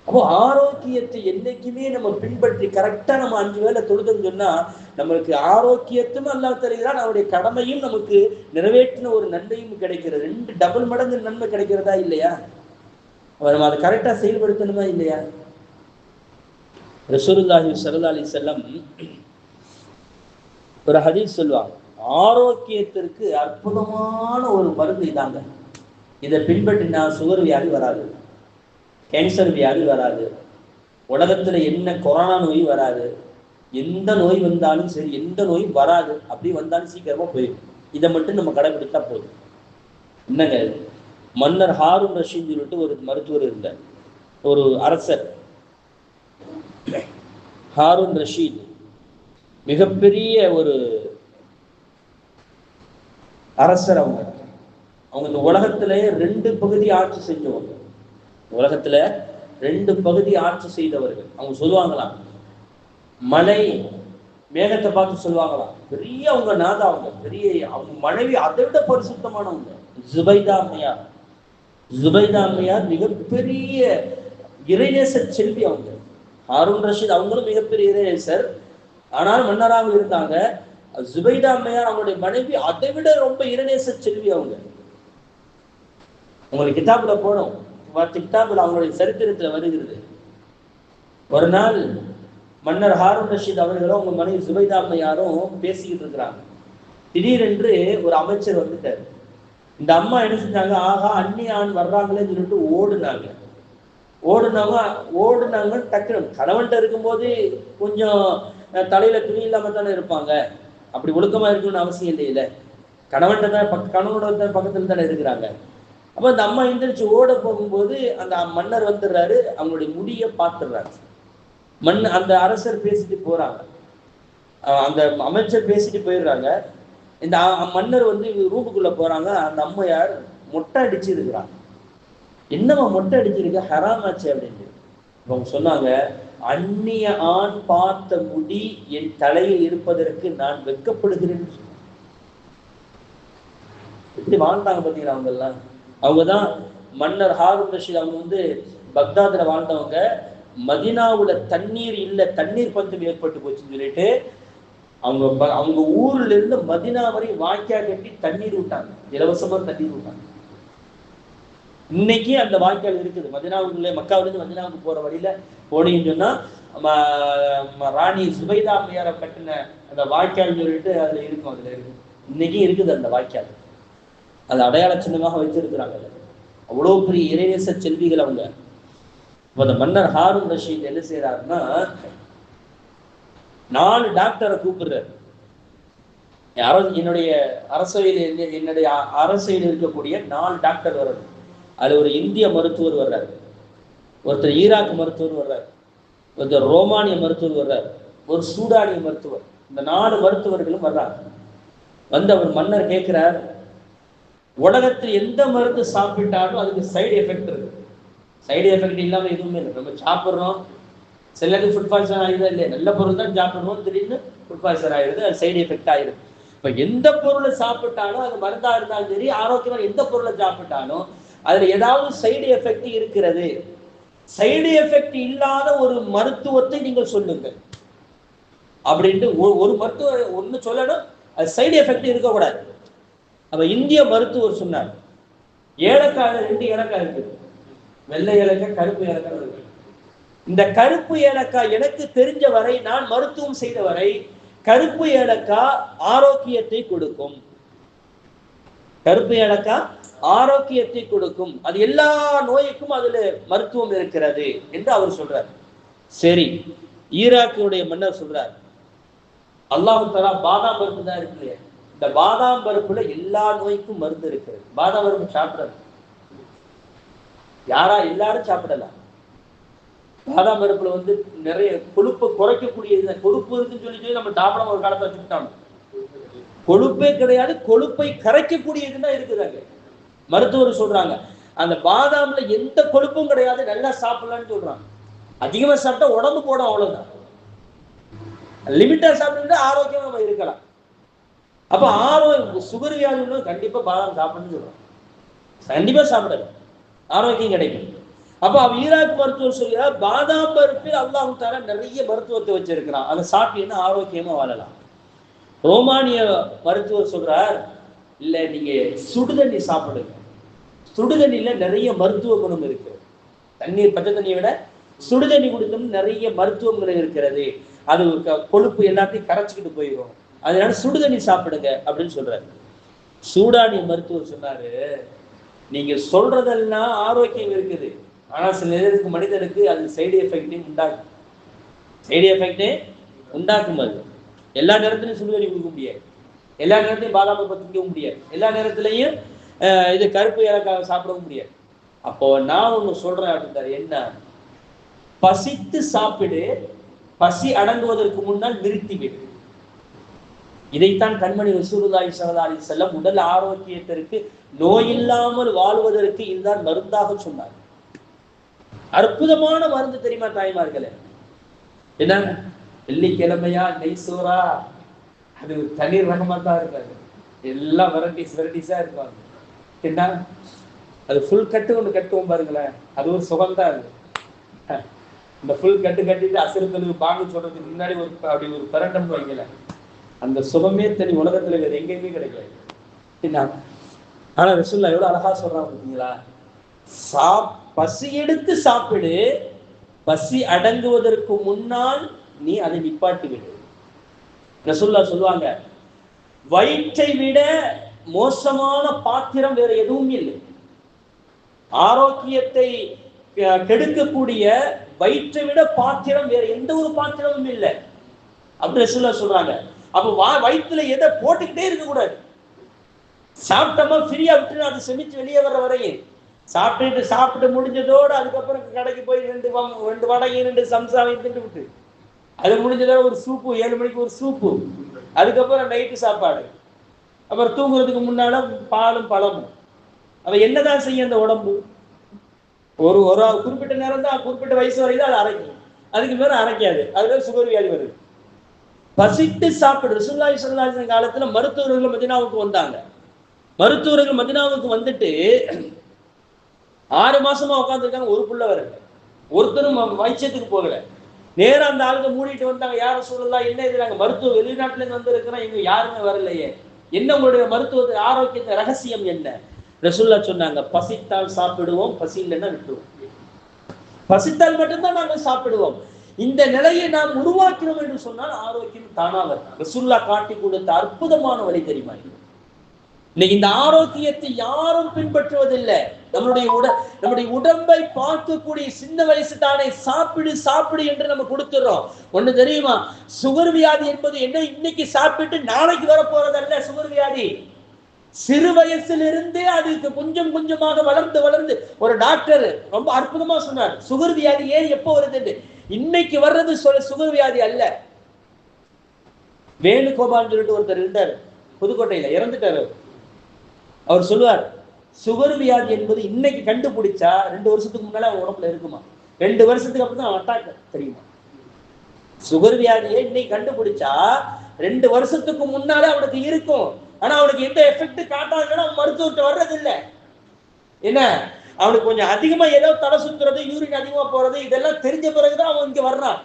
அப்போ ஆரோக்கியத்தை என்னைக்குமே நம்ம பின்பற்றி கரெக்டா நம்ம 5 வேளை தொழுதுன்னு சொன்னா நம்மளுக்கு ஆரோக்கியத்தும் அல்லாஹ் தருகிறான், அவருடைய கடமையும் நமக்கு நிறைவேற்றின ஒரு நன்மையும் கிடைக்கிறது. 2 டபுள் மடங்கு நன்மை கிடைக்கிறதா இல்லையா? நம்ம அதை கரெக்டா செயல்படுத்தணுமா இல்லையா? ரசூலுல்லாஹி ஸல்லல்லாஹு அலைஹி வஸல்லம் ஒரு ஹதீஸ் சொல்லுவாங்க, ஆரோக்கியத்திற்கு அற்புதமான ஒரு மருந்து இதாங்க, இதை பின்பற்றினா சுகர் வியாதி வராது, கேன்சர் வியாதி வராது, உலகத்துல என்ன கொரோனா நோய் வராது, எந்த நோய் வந்தாலும் சரி, எந்த நோயும் வராது. அப்படி வந்தாலும் சீக்கிரமா போயிடும். இதை மட்டும் நம்ம கடைபிடித்தா போதும். என்னங்க மன்னர் ஹாரூன் ரஷீத் சொல்லிட்டு ஒரு மருத்துவர் இருந்தார், ஒரு அரசர். ஹாரூன் ரஷீத் மிகப்பெரிய ஒரு அரசர். அவங்க இந்த உலகத்துல 2 பகுதி ஆட்சி செஞ்சவங்க. உலகத்துல 2 பகுதி ஆட்சி செய்தவர்கள். அவங்க சொல்லுவாங்களாம், மலை மேகத்தை பார்த்து சொல்லுவாங்களாம், பெரிய அவங்க நாதா, அவங்க பெரிய, அவங்க மனைவி அதை விட பரிசுத்தமானவங்க. ஜுபைதா அம்மையார். ஜுபைதா அம்மையார் மிகப்பெரிய இறைநேச செல்வி. அவங்க ஹாரூன் ரஷீத் அவங்களும் மிகப்பெரிய இறைநேசர், ஆனால் மன்னராக இருந்தாங்க. ஜுபைதா அம்மையார் அவங்களுடைய மனைவி அதை விட ரொம்ப இறைநேச செல்வி. அவங்க உங்களுக்கு கிதாபுல போனோம், கிதாபுல அவங்களுடைய சரித்திரத்துல வருகிறது. ஒரு நாள் மன்னர் ஹாரூன் ரஷீத் அவர்களும் அவங்க மனைவி ஜுபைதா அம்மையாரும் பேசிக்கிட்டு இருக்கிறாங்க. திடீரென்று ஒரு அமைச்சர் வந்துட்டார். இந்த அம்மா என்ன செஞ்சாங்க, ஆகா அந்நிய ஆண் வர்றாங்களேன்னு சொல்லிட்டு ஓடுனாங்க. டக்குனு கணவன்கிட்ட இருக்கும்போது கொஞ்சம் தலையில துணி இல்லாம தானே இருப்பாங்க, அப்படி ஒழுக்கமா இருக்கணும்னு அவசியம் இல்லையில. கணவனோட பக்கத்துல தானே இருக்கிறாங்க. அப்ப அந்த அம்மா எந்திரிச்சு ஓட போகும்போது அந்த மன்னர் வந்துடுறாரு, அவங்களுடைய முடிய பார்த்துடுறாரு. அந்த அரசர் பேசிட்டு போறாங்க, அந்த அமைச்சர் பேசிட்டு போயிடுறாங்க. இந்த மன்னர் வந்து ரூமுக்குள்ள போறாங்க. அந்த அம்மையார் மொட்டை அடிச்சிருக்கிறாங்க. என்னவா மொட்டை அடிச்சிருக்க, ஹராமாச்சு அப்படின்ட்டு. அவங்க சொன்னாங்க, அந்நிய ஆண் பார்த்த முடி என் தலையில் இருப்பதற்கு நான் வெட்கப்படுகிறேன். எப்படி வாழ்ந்தாங்க பாத்தீங்களா அவங்க எல்லாம். அவங்கதான் மன்னர் ஹாரூன் ரஷீத். அவங்க வந்து பக்தாதுல வாழ்ந்தவங்க. மதினாவுல தண்ணீர் இல்ல, தண்ணீர் பஞ்சம் ஏற்பட்டு போச்சுன்னு சொல்லிட்டு அவங்க ஊர்ல இருந்து மதினா வரை வாய்க்கா கட்டி தண்ணீர் விட்டாங்க, இலவசமா தண்ணீர் விட்டாங்க. இன்னைக்கு அந்த வாய்க்கால் இருக்குது மதினாவுக்குள்ள. மக்காவிலிருந்து மதினாவுக்கு போற வழியில போனீங்கன்னு சொன்னா ராணி சுபைதா அம்மையாரை கட்டின அந்த வாய்க்கால் சொல்லிட்டு அதுல இருக்கும். இன்னைக்கும் இருக்குது அந்த வாய்க்கால். அது அடையாள சின்னமாக வச்சிருக்கிறாங்க. அவ்வளவு பெரிய இறைநேச செல்விகள் அவங்க. அந்த மன்னர் ஹாரூன் ரஷீத் என்ன செய்யறாருன்னா, 4 டாக்டரை கூப்பிடுறாரு. என்னுடைய அரசவையில் இருக்கக்கூடிய 4 டாக்டர் வர்றாரு. அதுல ஒரு இந்திய மருத்துவர் வர்றாரு, ஒருத்தர் ஈராக் மருத்துவர் வர்றாரு, ஒருத்தர் ரோமானிய மருத்துவர் வர்றாரு, ஒரு சூடானிய மருத்துவர். இந்த 4 மருத்துவர்களும் வர்றாங்க. வந்து அவர் மன்னர் கேட்கிறார், உலகத்தில் எந்த மருந்து சாப்பிட்டாலும் அதுக்கு சைடு எஃபெக்ட் இருக்கு. சைடு எஃபெக்ட் இல்லாம எதுவுமே இல்லை. நம்ம சாப்பிட்றோம், சிலருக்கு ஃபுட் பாய்சன் ஆகிடுதா இல்லையா, நல்ல பொருள் தான் சாப்பிடணும், திடீர்னு ஃபுட் பாய்சன் ஆகிடுது, அது சைடு எஃபெக்ட் ஆகிடுது. இப்போ எந்த பொருளை சாப்பிட்டாலும், அது மருந்தா இருந்தாலும் சரி, ஆரோக்கியமான எந்த பொருளை சாப்பிட்டாலும் அதுல ஏதாவது சைடு எஃபெக்ட் இருக்கிறது. சைடு எஃபெக்ட் இல்லாத ஒரு மருத்துவத்தை நீங்கள் சொல்லுங்க அப்படின்ட்டு ஒரு மருத்துவர் ஒண்ணு சொல்லணும், அது சைடு எஃபெக்ட் இருக்கக்கூடாது. அப்ப இந்திய மருத்துவர் சொன்னார், ஏலக்காய் 2 ஏலக்காய் இருக்குது, வெள்ளை ஏலக்காய், கருப்பு ஏலக்காய் இருக்கு. இந்த கருப்பு ஏலக்காய் எனக்கு தெரிஞ்ச வரை, நான் மருத்துவம் செய்த வரை, கருப்பு ஏலக்காய் ஆரோக்கியத்தை கொடுக்கும். கருப்பு ஏலக்காய் ஆரோக்கியத்தை கொடுக்கும், அது எல்லா நோய்க்கும் அதுல மருத்துவம் இருக்கிறது என்று அவர் சொல்றார். சரி, ஈராக்குடைய மன்னர் சொல்றார், அல்லாஹ் தஆலா பாதாம் பருப்பு தான் இருக்கு, இந்த பாதாம் பருப்புல எல்லா நோய்க்கும் மருந்து இருக்கிறது. பாதாம் பருப்பு சாப்பிடலாம், எல்லாரும் சாப்பிடலாம். பாதாம் பருப்புல வந்து நிறைய கொழுப்பை குறைக்கக்கூடிய கொழுப்பு இருக்குன்னு சொல்லி நம்ம சாப்பிடாம ஒரு காலத்தை வச்சுக்கிட்டோம். கொழுப்பே கிடையாது, கொழுப்பை கரைக்கக்கூடியதுதான் இருக்குதாங்க. மருத்துவர் சொல்றாங்க, அந்த பாதாம்ல எந்த கொழுப்பும் கிடையாது, நல்லா சாப்பிடலாம்னு சொல்றாங்க. அதிகமா சாப்பிட்டா உடம்பு போடும், அவ்வளவுதான். லிமிட்டா சாப்பிட்டு ஆரோக்கியமா நம்ம இருக்கலாம். அப்ப சுகர் வியாதி கண்டிப்பா பாதாம் சாப்பிடணும்னு சொல்றாங்க. கண்டிப்பா சாப்பிடலாம், ஆரோக்கியம் கிடைக்கும். அப்ப ஈராக் மருத்துவர் சொல்கிறார், பாதாம் பருப்பில் அல்லாஹ் தஆலா நிறைய மருத்துவத்தை வச்சிருக்கிறான், அதை சாப்பிட்டீங்கன்னா ஆரோக்கியமா வாழலாம். ரோமானிய மருத்துவர் சொல்றார், இல்ல நீங்க சுடுதண்ணி சாப்பிடுங்க, சுடுதண்ணில நிறைய மருத்துவ குணம் இருக்கு. தண்ணீர், பச்சை தண்ணியை விட சுடுதண்ணி குடிக்கணும் நிறைய மருத்துவ குணம் இருக்கிறது, அது கொழுப்பு எல்லாத்தையும் கரைச்சிக்கிட்டு போயிடும், அதனால சுடுதண்ணி சாப்பிடுங்க அப்படின்னு சொல்றாரு. சூடானிய மருத்துவர் சொன்னாரு, நீங்க சொல்றதெல்லாம் ஆரோக்கியம் இருக்குது, ஆனா சில நேரத்துக்கு மனிதனுக்கு அது சைடு எஃபெக்டையும் உண்டாக்கும். சைடு எஃபெக்டே உண்டாக்கும். அது எல்லா நேரத்திலையும் சுடுதண்ணி குடிக்க முடியாது, எல்லா நேரத்திலையும் பாதாம் பருப்பு குடிக்க முடியாது, எல்லா நேரத்திலையும் இது கருப்பு ஏலக்காய் சாப்பிடவும் முடியாது. அப்போ நான் ஒண்ணு சொல்றேன் அப்படின்றாரு, என்ன? பசித்து சாப்பிடு, பசி அடங்குவதற்கு முன்னால் நிறுத்திவிடு. இதைத்தான் கண்மணி ரசூலுல்லாஹி ஸல்லல்லாஹு அலைஹி வஸல்லம் உடல் ஆரோக்கியத்திற்கு, நோயில்லாமல் வாழ்வதற்கு இதுதான் மருந்தாக சொன்னார். அற்புதமான மருந்து தெரியுமா தாய்மார்களே? என்ன வெள்ளிக்கிழமையா நெய்சோரா, அது ஒரு தனி ரகமா தான் இருக்காது. எல்லாம் வெரைட்டிஸா இருப்பாங்க. என்ன அது ஃபுல் கட்டு ஒன்று கட்டுவோம் பாருங்களேன், அது ஒரு சுகம்தான். அது இந்த ஃபுல் கட்டு கட்டிட்டு அசுரத்தலுக்கு பாங்கு சொல்றதுக்கு முன்னாடி ஒரு அப்படி ஒரு பரண்டம் வைக்கல, அந்த சுகமே தனி உலகத்துல வேற எங்கேயுமே கிடைக்காது. என்ன ஆனா ரசூலுல்லாஹ் எவ்வளவு அழகா சொல்றாங்க பார்த்தீங்களா? பசி எடுத்து சாப்பிடு, பசி அடங்குவதற்கு முன்னால் நீ அதை நிப்பாட்டி விடு. ரசூலுல்லாஹ் சொல்லுவாங்க, வயிற்றை விட மோசமான பாத்திரம் வேற எதுவும் இல்லை. ஆரோக்கியத்தை கெடுக்கக்கூடிய வயிற்றை விட பாத்திரம் வேற எந்த ஒரு பாத்திரமும் இல்லை அப்படின்னு ரசூலுல்லாஹ் சொல்றாங்க. அப்ப வயிற்றுல எதை போட்டுக்கிட்டே இருக்க கூடாது. சாப்பிட்டோமா ஃப்ரீயா விட்டு அது செமிச்சு வெளியே வர்ற வரையும் சாப்பிட்டு முடிஞ்சதோடு அதுக்கப்புறம் கடைக்கு போய் ரெண்டு வடையும் 2 சம்சாவையும் திண்டு விட்டு அது முடிஞ்சதோட ஒரு சூப்பு, 7 மணிக்கு ஒரு சூப்பு, அதுக்கப்புறம் நைட்டு சாப்பாடு, அப்புறம் தூங்குறதுக்கு முன்னால பாலும் பழமும். அவ என்னதான் செய்ய அந்த உடம்பு? ஒரு குறிப்பிட்ட நேரம் தான், குறிப்பிட்ட வயசு வரைக்கும் அது அரைக்கும், அதுக்கு மேல அரைக்காது. அதுல சுகர் வியாதி வருது. பசித்து சாப்பிடு. ரசூலுல்லாஹி ஸல்லல்லாஹு அலைஹி வஸல்லம் காலத்துல மருத்துவர்கள் மதீனாவுக்கு வந்தாங்க. மருத்துவர்கள் மதீனாவுக்கு வந்துட்டு 6 மாசமா உட்காந்துருக்காங்க, ஒரு புள்ள வரல, ஒருத்தரும் வைத்தியத்துக்கு போகல. நேரம் அந்த ஆளுங்க மூடிட்டு வந்தாங்க, யார ரசூலுல்லாஹ் என்ன இது, நாங்க மருத்துவ வெளிநாட்டுல இருந்து வந்திருக்கிறோம், இங்க யாருமே வரலையே, என்ன உங்களுடைய மருத்துவ ஆரோக்கியத்தை ரகசியம் என்ன? ரசூலுல்லாஹ் சொன்னாங்க, பசித்தால் சாப்பிடுவோம், பசி இல்லைன்னா விட்டுருவோம். பசித்தால் மட்டும்தான் நாங்கள் சாப்பிடுவோம். இந்த நிலையை நாம் உருவாக்கினோம் என்று சொன்னால் ஆரோக்கியம் தானாக. ரசூலுல்லாஹ் காட்டி கொடுத்த அற்புதமான வழி தெரியுமா? இன்னைக்கு இந்த ஆரோக்கியத்தை யாரும் பின்பற்றுவதில்லை. நம்முடைய உடம்பை பார்க்கக்கூடிய சின்ன வயசு தானே சாப்பிடு என்று நம்ம கொடுத்துறோம். ஒண்ணு தெரியுமா? சுகர் வியாதி என்பது என்ன, இன்னைக்கு சாப்பிட்டு நாளைக்கு வர போறதல்ல. சுகர் வியாதி சிறு வயசிலிருந்தே அதுக்கு கொஞ்சம் கொஞ்சமாக வளர்ந்து ஒரு டாக்டர் ரொம்ப அற்புதமா சொன்னார், சுகர் வியாதி ஏன் எப்போ வருது, இன்னைக்கு வர்றது சுகர் வியாதி அல்ல. வேணுகோபால் சொல்லிட்டு ஒருத்தர் இருந்தார், புதுக்கோட்டையில, இறந்துட்டாரு. அவர் சொல்லுவார், சுகர் வியாதி என்பது இன்னைக்கு கண்டுபிடிச்சா 2 வருஷத்துக்கு முன்னால அவன் உடம்புல இருக்குமா, 2 வருஷத்துக்கு அப்புறம் தான் அட்டாக், தெரியுமா? சுகர் வியாதியை இன்னைக்கு கண்டுபிடிச்சா 2 வருஷத்துக்கு முன்னாலே அவனுக்கு இருக்கும். ஆனா அவனுக்கு எந்த எஃபெக்ட் காட்டாதுன்னா அவன் மருத்துவத்தை வர்றது இல்லை. என்ன, அவனுக்கு கொஞ்சம் அதிகமா ஏதோ தலை சுத்துறது, யூரின் அதிகமா போறது, இதெல்லாம் தெரிஞ்ச பிறகுதான் அவன் இங்க வர்றான்.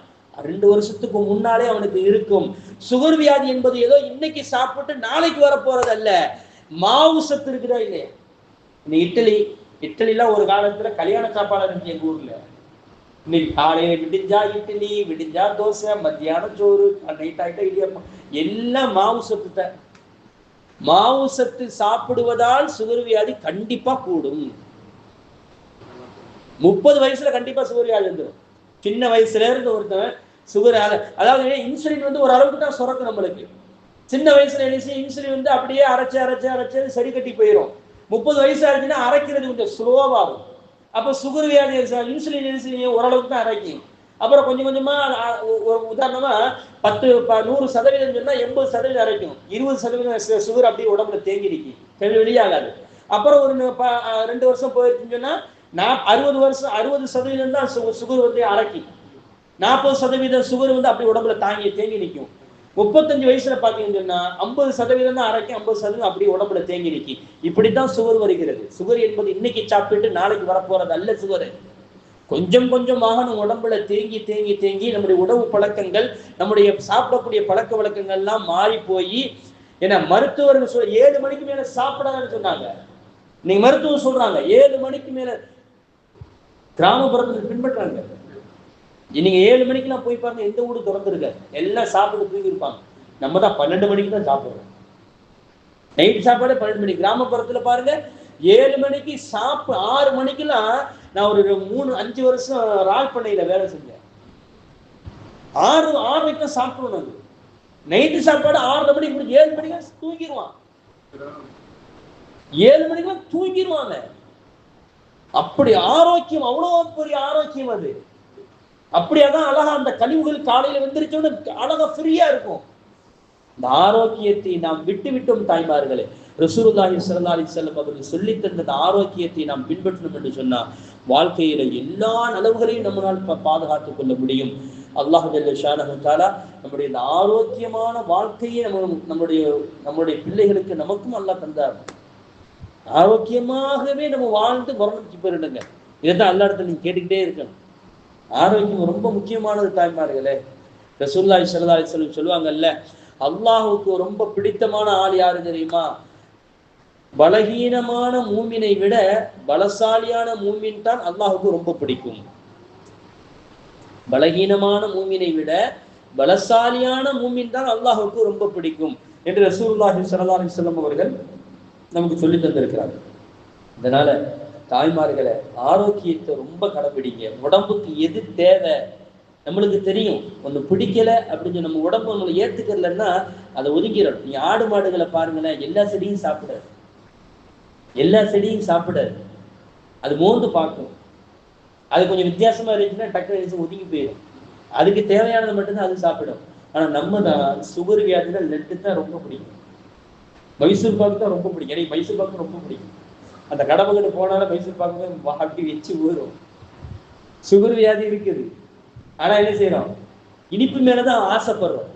2 வருஷத்துக்கு முன்னாலே அவனுக்கு இருக்கும். சுகர் வியாதி என்பது ஏதோ இன்னைக்கு சாப்பிட்டு நாளைக்கு வர போறது அல்ல. மாவு சத்து இருக்குதா இல்லையா? இட்லிலாம் ஒரு காலத்துல கல்யாண சாப்பாடு இருந்துச்சு எங்க ஊர்ல. இன்னைக்கு காலையில விடிஞ்சா இட்லி, விடிஞ்சா தோசை, மத்தியானம் சோறு, நைட் ஆகிட்டா இடியாப்பம், எல்லாம் மாவு சத்து தான். மாவு சத்து சாப்பிடுவதால் சுகர் வியாதி கண்டிப்பா கூடும். 30 வயசுல கண்டிப்பா சுகர் வியாதி வந்துடும். சின்ன வயசுல இருந்து ஒருத்தன் சுகர், அதாவது இன்சுலின் வந்து ஒரு அளவுக்கு தான் சுரக்கும் நம்மளுக்கு. சின்ன வயசுல இன்சுலின் வந்து அப்படியே அரைச்சு சரி கட்டி போயிடும். 30 வயசு ஆச்சுன்னா அரைக்கிறது கொஞ்சம் ஸ்லோவாகும். அப்போ சுகர் வியாதி இன்சுலின் ஓரளவுக்கு தான் அரைக்கும். அப்புறம் கொஞ்சம் கொஞ்சமா, உதாரணமா 100% சொன்னா 80% அரைக்கும், 20% சுகர் அப்படியே உடம்புல தேங்கி நிற்கும், வெளியாகாது. அப்புறம் ஒரு 2 வருஷம் போயிருச்சுன்னு சொன்னா 60% தான் சுகர் வந்து அரைக்கும், 40% சுகர் வந்து அப்படி உடம்புல தேங்கி நிற்கும். 35 வயசுல பாத்தீங்கன்னு சொன்னா 50% தான் அரைக்கும், 50% அப்படி உடம்புல தேங்கி நிற்கி. இப்படித்தான் சுகர் வருகிறது. சுகர் என்பது இன்னைக்கு சாப்பிட்டு நாளைக்கு வரப்போறது அல்ல. சுகர் கொஞ்சம் கொஞ்சமாக நம்ம உடம்புல தேங்கி நம்முடைய உணவு பழக்கங்கள், நம்முடைய சாப்பிடக்கூடிய பழக்க வழக்கங்கள்லாம் மாறி போய், ஏன்னா மருத்துவர்கள் 7 மணிக்கு மேல சாப்பிடாதுன்னு சொன்னாங்க. நீங்க மருத்துவம் சொல்றாங்க 7 மணிக்கு மேல, கிராமப்புறத்துல பின்பற்றாங்க. நீங்க 7 மணிக்கெல்லாம் போய் பாருங்க, எந்த ஊடு திறந்துருக்க, எல்லாம் சாப்பிட்டு தூங்கி இருப்பாங்க. நம்ம தான் 12 மணிக்கு தான் சாப்பிடுறோம். நைட் சாப்பாடு 12 மணிக்கு. கிராமப்புறத்துல பாருங்க 7 மணிக்கு 6 மணிக்கெல்லாம். நான் ஒரு 3-5 வருஷம் ரால் பண்ணையில வேலை செஞ்சேன். 6 மணிக்கு சாப்பிடுவோம். நைட்டு சாப்பாடு 6 மணிக்கு முடிஞ்சு 7 மணிக்கு தூங்கிடுவான். 7 மணிக்கு தூங்கிடுவாங்க. அப்படி ஆரோக்கியம், அவ்வளவு பெரிய ஆரோக்கியம் அது. அப்படியாதான் அழகா அந்த கழிவுகள் காலையில வெந்திரிச்சோன்னு அழகா ஃப்ரீயா இருக்கும். இந்த ஆரோக்கியத்தை நாம் விட்டு விட்டோம் தாய்மார்களே. ரசூலுல்லாஹி ஸல்லல்லாஹு அலைஹி வஸல்லம் அவர்கள் சொல்லி தந்த ஆரோக்கியத்தை நாம் பின்பற்றணும் என்று சொன்னா வாழ்க்கையில எல்லா நலவுகளையும் நம்மளால் பாதுகாத்துக் கொள்ள முடியும். அல்லாஹ் ஜல்ல ஷானஹு தஆலா நம்முடைய இந்த ஆரோக்கியமான வாழ்க்கையை நம்முடைய பிள்ளைகளுக்கு நமக்கும் அல்லாஹ் தந்தார். ஆரோக்கியமாகவே நம்ம வாழ்ந்து மரணிச்சு போயிடுங்க. இதைத்தான் எல்லா இடத்துல நீங்க கேட்டுக்கிட்டே இருக்கணும். ஆரோக்கியம் ரொம்ப முக்கியமானது தாய்மார்களே. ரசூலுல்லாஹி ஸல்லல்லாஹு அலைஹி வஸல்லம் சொல்லுவாங்கல்ல, அல்லாஹுக்கு ரொம்ப பிடித்தமான ஆள் யாரு தெரியுமா? பலகீனமான மூமினை விட பலசாலியான மூமின் தான் அல்லாஹுக்கு ரொம்ப பிடிக்கும். பலகீனமான மூமினை விட பலசாலியான மூமின் தான் அல்லாஹுக்கு ரொம்ப பிடிக்கும் என்று ரசூலுல்லாஹி ஸல்லல்லாஹு அலைஹி வஸல்லம் அவர்கள் நமக்கு சொல்லி தந்திருக்கிறார்கள். அதனால தாய்மார்களை ஆரோக்கியத்தை ரொம்ப கடைபிடிங்க. உடம்புக்கு எது தேவை நம்மளுக்கு தெரியும். ஒன்று பிடிக்கல அப்படின்னு நம்ம உடம்பு நம்மளை ஏத்துக்கலன்னா அதை ஒதுக்கிறோம். நீ ஆடு மாடுகளை பாருங்களேன், எல்லா செடியும் சாப்பிடாது, எல்லா செடியும் சாப்பிடாது. அது மோந்து பார்க்கும். அது கொஞ்சம் வித்தியாசமா இருந்துச்சுன்னா டக்குனு ஒதுங்கி போயிடும். அதுக்கு தேவையானது மட்டும்தான் அது சாப்பிடும். ஆனா நம்ம தான் சுகர் வியாதிகள் லட்டு தான் ரொம்ப பிடிக்கும், மைசூர் பாக்கு தான் ரொம்ப பிடிக்கும். எனக்கு மைசூர் பாக்கு ரொம்ப பிடிக்கும். அந்த கடவுளுக்கு போனாலும் மைசூர் பாக்கு அப்படி வச்சு ஊறும். சுகர் வியாதி இருக்குது, ஆனா என்ன செய்யறோம்? இனிப்பு மேலதான் ஆசைப்படுறோம்.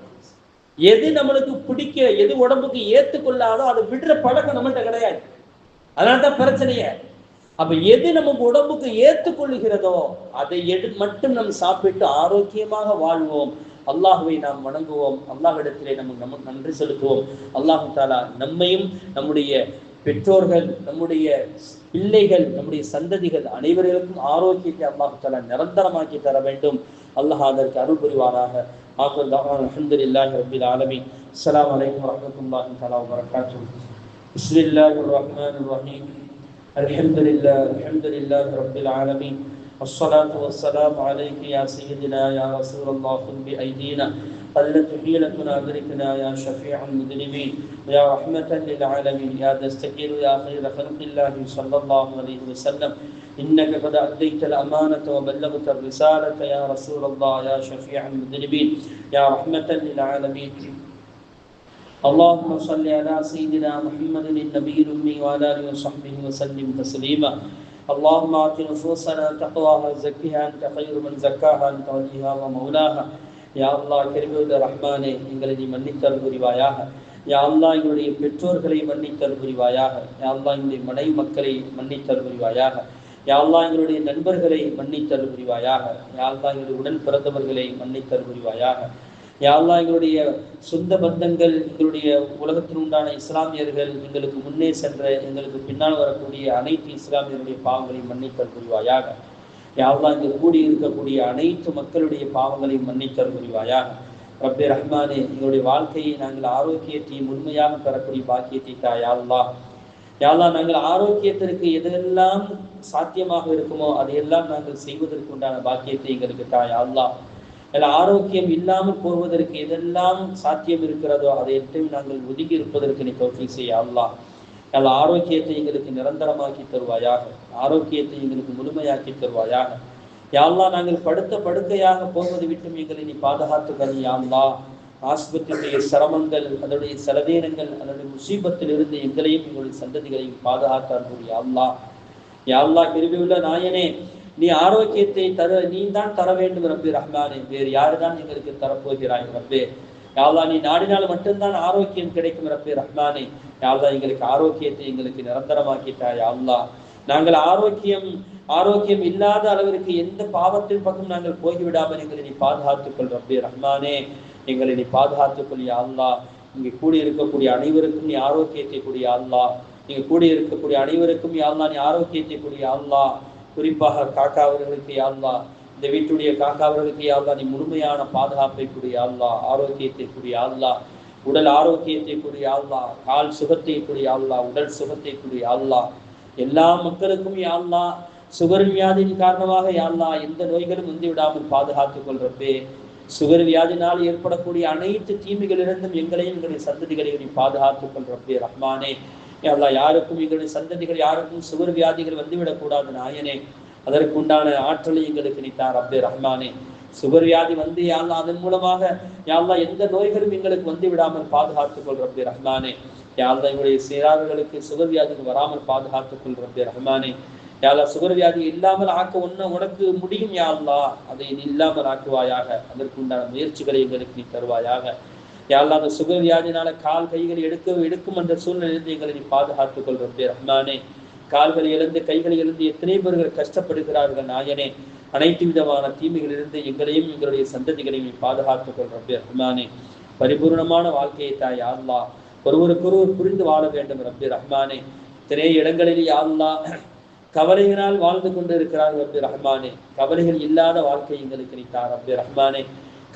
எது நம்மளுக்கு பிடிக்க, எது உடம்புக்கு ஏத்துக்கொள்ளாதோ அதை விடுற பழக்கம் நம்மள்கிட்ட கிடையாது. அதனாலதான் பிரச்சனைய. அப்ப எது நமக்கு உடம்புக்கு ஏற்றுக்கொள்ளுகிறதோ அதை மட்டும் நம்ம சாப்பிட்டு ஆரோக்கியமாக வாழ்வோம். அல்லாஹுவை நாம் வணங்குவோம். அல்லாஹ்விடத்திலே நம்ம நன்றி செலுத்துவோம். அல்லாஹு தாலா நம்மையும் நம்முடைய பெற்றோர்கள், நம்முடைய பிள்ளைகள், நம்முடைய சந்ததிகள் அனைவர்களுக்கும் ஆரோக்கியத்தை அல்லாஹு தாலா நிரந்தரமாக்கி தர வேண்டும். அல்லாஹ் அதற்கு அருள் புரிவாராக. அல்ஹம்துலில்லாஹி ரப்பில் ஆலமீன். அஸ்ஸலாமு அலைக்கும் வரஹ்மத்துல்லாஹி தஆலா வ பரகாத்துஹு. பிஸ்மில்லாஹிர் ரஹ்மானிர் ரஹீம். அல்ஹம்துலில்லாஹி ரப்பில் ஆலமீன். والصلاة والسلام عليك يا سيدنا يا رسول الله. خذ بأيدينا قلت حيلتنا أدركنا يا شفيع المذنبين يا رحمة للعالمين يا دستكير يا خير خلق الله صلى الله عليه وسلم. إنك قد أديت الأمانة وبلغت الرسالة يا رسول الله يا شفيع المذنبين يا رحمة للعالمين. اللهم صل على سيدنا محمد النبي الأمي وعلى آله وصحبه وسلم تسليما. اللهم آت نفوسنا تقواها زكها أنت خير من زكاها أنت وليها ومولاها. யா அல்லாஹ் கிருபையுள்ள ரஹ்மானே, எங்களை நீ மன்னித்தல் புரிவாயாக. யா அல்லாஹ் எங்களுடைய பெற்றோர்களை மன்னித்தல் புரிவாயாக. யா அல்லாஹ் எங்களுடைய மனைவி மக்களை மன்னித்தல் புரிவாயாக. யா அல்லாஹ் எங்களுடைய நண்பர்களை மன்னித்தல் புரிவாயாக. யா அல்லாஹ் எங்களுடைய உடன் பிறந்தவர்களை மன்னித்தல் புரிவாயாக. யா அல்லாஹ் எங்களுடைய சொந்த பந்தங்கள், எங்களுடைய உலகத்தில் உண்டான இஸ்லாமியர்கள், எங்களுக்கு முன்னே சென்ற எங்களுக்கு பின்னால் வரக்கூடிய அனைத்து இஸ்லாமியருடைய பாவங்களை மன்னித்தல் புரிவாயாக. யா அல்லாஹ் இங்கு கூடி இருக்கக்கூடிய அனைத்து மக்களுடைய பாவங்களையும் மன்னித்தல் புரிவாயாக. ரப்பே ரஹ்மானே, எங்களுடைய வாழ்க்கையை நாங்கள் ஆரோக்கியத்தையும் உண்மையாக பெறக்கூடிய பாக்கியத்தை தா. யா அல்லாஹ், யா அல்லாஹ் நாங்கள் ஆரோக்கியத்திற்கு எதெல்லாம் சாத்தியமாக இருக்குமோ அதையெல்லாம் நாங்கள் செய்வதற்கு உண்டான பாக்கியத்தை எங்களுக்கு தா. யா அல்லாஹ், ஆரோக்கியம் இல்லாமல் போவதற்கு எதெல்லாம் சாத்தியம் இருக்கிறதோ அதையெல்லாம் நாங்கள் ஒதுங்கி இருப்பதற்கு நீ தௌஃபீக் செய். யா அல்லாஹ், ஆரோக்கியத்தை எங்களுக்கு நிரந்தரமாக்கி தருவாயாக. ஆரோக்கியத்தை எங்களுக்கு முழுமையாக்கி தருவாயாக. யா அல்லாஹ், நாங்கள் படுத்த படுக்கையாக போவதை விட்டும் எங்களை நீ பாதுகாத்துக்கள். யா அல்லாஹ், ஆஸ்பத்திரியுடைய சிரமங்கள், அதனுடைய செலவேனங்கள், அதனுடைய முசீபத்தில் இருந்து எங்களையும் எங்களுடைய சந்ததிகளையும் பாதுகாத்தார்கள். யா அல்லாஹ், யா அல்லாஹ் கிருபையுள்ள நாயனே, நீ ஆரோக்கியத்தை நீ தான் தர வேண்டும் ரப்பே ரஹ்மானே. வேறு யாருதான் எங்களுக்கு தரப்போகிறாய் ரப்பே. யா அல்லாஹ், நீ நாடினால் மட்டும்தான் ஆரோக்கியம் கிடைக்கும் ரப்பே ரஹ்மானே. யா அல்லாஹ், எங்களுக்கு ஆரோக்கியத்தை எங்களுக்கு நிரந்தரமாக்கிட்டாய். யா அல்லாஹ், நாங்கள் ஆரோக்கியம் இல்லாத அளவிற்கு எந்த பாவத்தின் பக்கம் நாங்கள் போய்விடாமல் எங்களை நீ பாதுகாத்துக்கொள் ரப்பே ரஹ்மானே. எங்களை நீ பாதுகாத்துக்கொள். யா அல்லாஹ், இங்கே கூடி இருக்கக்கூடிய அனைவருக்கும் நீ ஆரோக்கியத்தை கொடு. யா அல்லாஹ், இங்கே கூடி இருக்கக்கூடிய அனைவருக்கும் யா அல்லாஹ் நீ ஆரோக்கியத்தை கொடு. யா அல்லாஹ், குறிப்பாக காக்கா அவர்களுக்கு யா அல்லாஹ், இந்த வீட்டுடைய காக்கா அவர்களுக்கு யா அல்லாஹ் நீ முழுமையான பாதுகாப்பை கொடு. யா அல்லாஹ், ஆரோக்கியத்தை கொடு. யா அல்லாஹ், உடல் ஆரோக்கியத்தை கொடு. யா அல்லாஹ், கால் சுகத்தை கொடு. யா அல்லாஹ், உடல் சுகத்தை கொடு. யா அல்லாஹ், எல்லா மக்களுக்கும் யா அல்லாஹ் சுகர் வியாதியின் காரணமாக யா அல்லாஹ் எந்த நோய்களும் வந்து விடாமல் பாதுகாத்துக் கொள்றப்பே. சுகர் வியாதினால் ஏற்படக்கூடிய அனைத்து தீமைகளிலிருந்தும் எங்களையும் எங்களுடைய சந்ததிகளையும் நீ பாதுகாத்துக் கொள்றப்பே ரஹ்மானே. அல்லாஹ் யாருக்கும் எங்களுடைய சந்ததிகள் யாருக்கும் சுகர் வியாதிகள் வந்துவிடக்கூடாது நாயனே. அதற்கு உண்டான ஆற்றலை எங்களுக்கு நீத்தார் ரப்பே ரஹ்மானே. சுகர் வியாதி வந்து யாழ்லா அதன் மூலமாக யாழ்லா எந்த நோய்களும் எங்களுக்கு வந்து விடாமல் பாதுகாத்துக் கொள் ரப்பே ரஹ்மானே. யாழ்லா எங்களுடைய சிறார்களுக்கு சுகர் வியாதிக்கு வராமல் பாதுகாத்துக் கொள் ரப்பே ரஹ்மானே. யாழ்லா சுகர் வியாதி இல்லாமல் ஆக்க உனக்கு முடியும் யாழ்லா, அதை நீ இல்லாமல் ஆக்குவாயாக. அதற்கு உண்டான முயற்சிகளை எங்களுக்கு நீ தருவாயாக. யாழ்லா அந்த சுகர் வியாதினால கால் கைகள் எடுக்கும் அந்த சூழ்நிலையிலிருந்து எங்களை நீ பாதுகாத்துக் கொள் ரப்பே ரஹ்மானே. கால்களை இழந்து கைகளை இழந்து எத்தனை பேர்கள் கஷ்டப்படுகிறார்கள் நாயனே. அனைத்து விதமான தீமைகளிலிருந்து எங்களையும் எங்களுடைய சந்ததிகளையும் பாதுகாத்துக் கொள் ரப்பே ரஹ்மானே. பரிபூர்ணமான வாழ்க்கையை தாய் அல்லாஹ், ஒருவருக்கொருவர் புரிந்து வாழ வேண்டும் ரப்பே ரஹ்மானே. இத்தனை இடங்களில் அல்லாஹ் கவலைகளால் வாழ்ந்து கொண்டு இருக்கிறார்கள் ரப்பே ரஹ்மானே. கவலைகள் இல்லாத வாழ்க்கை எங்களுக்கு நீத்தார் ரப்பே ரஹ்மானே.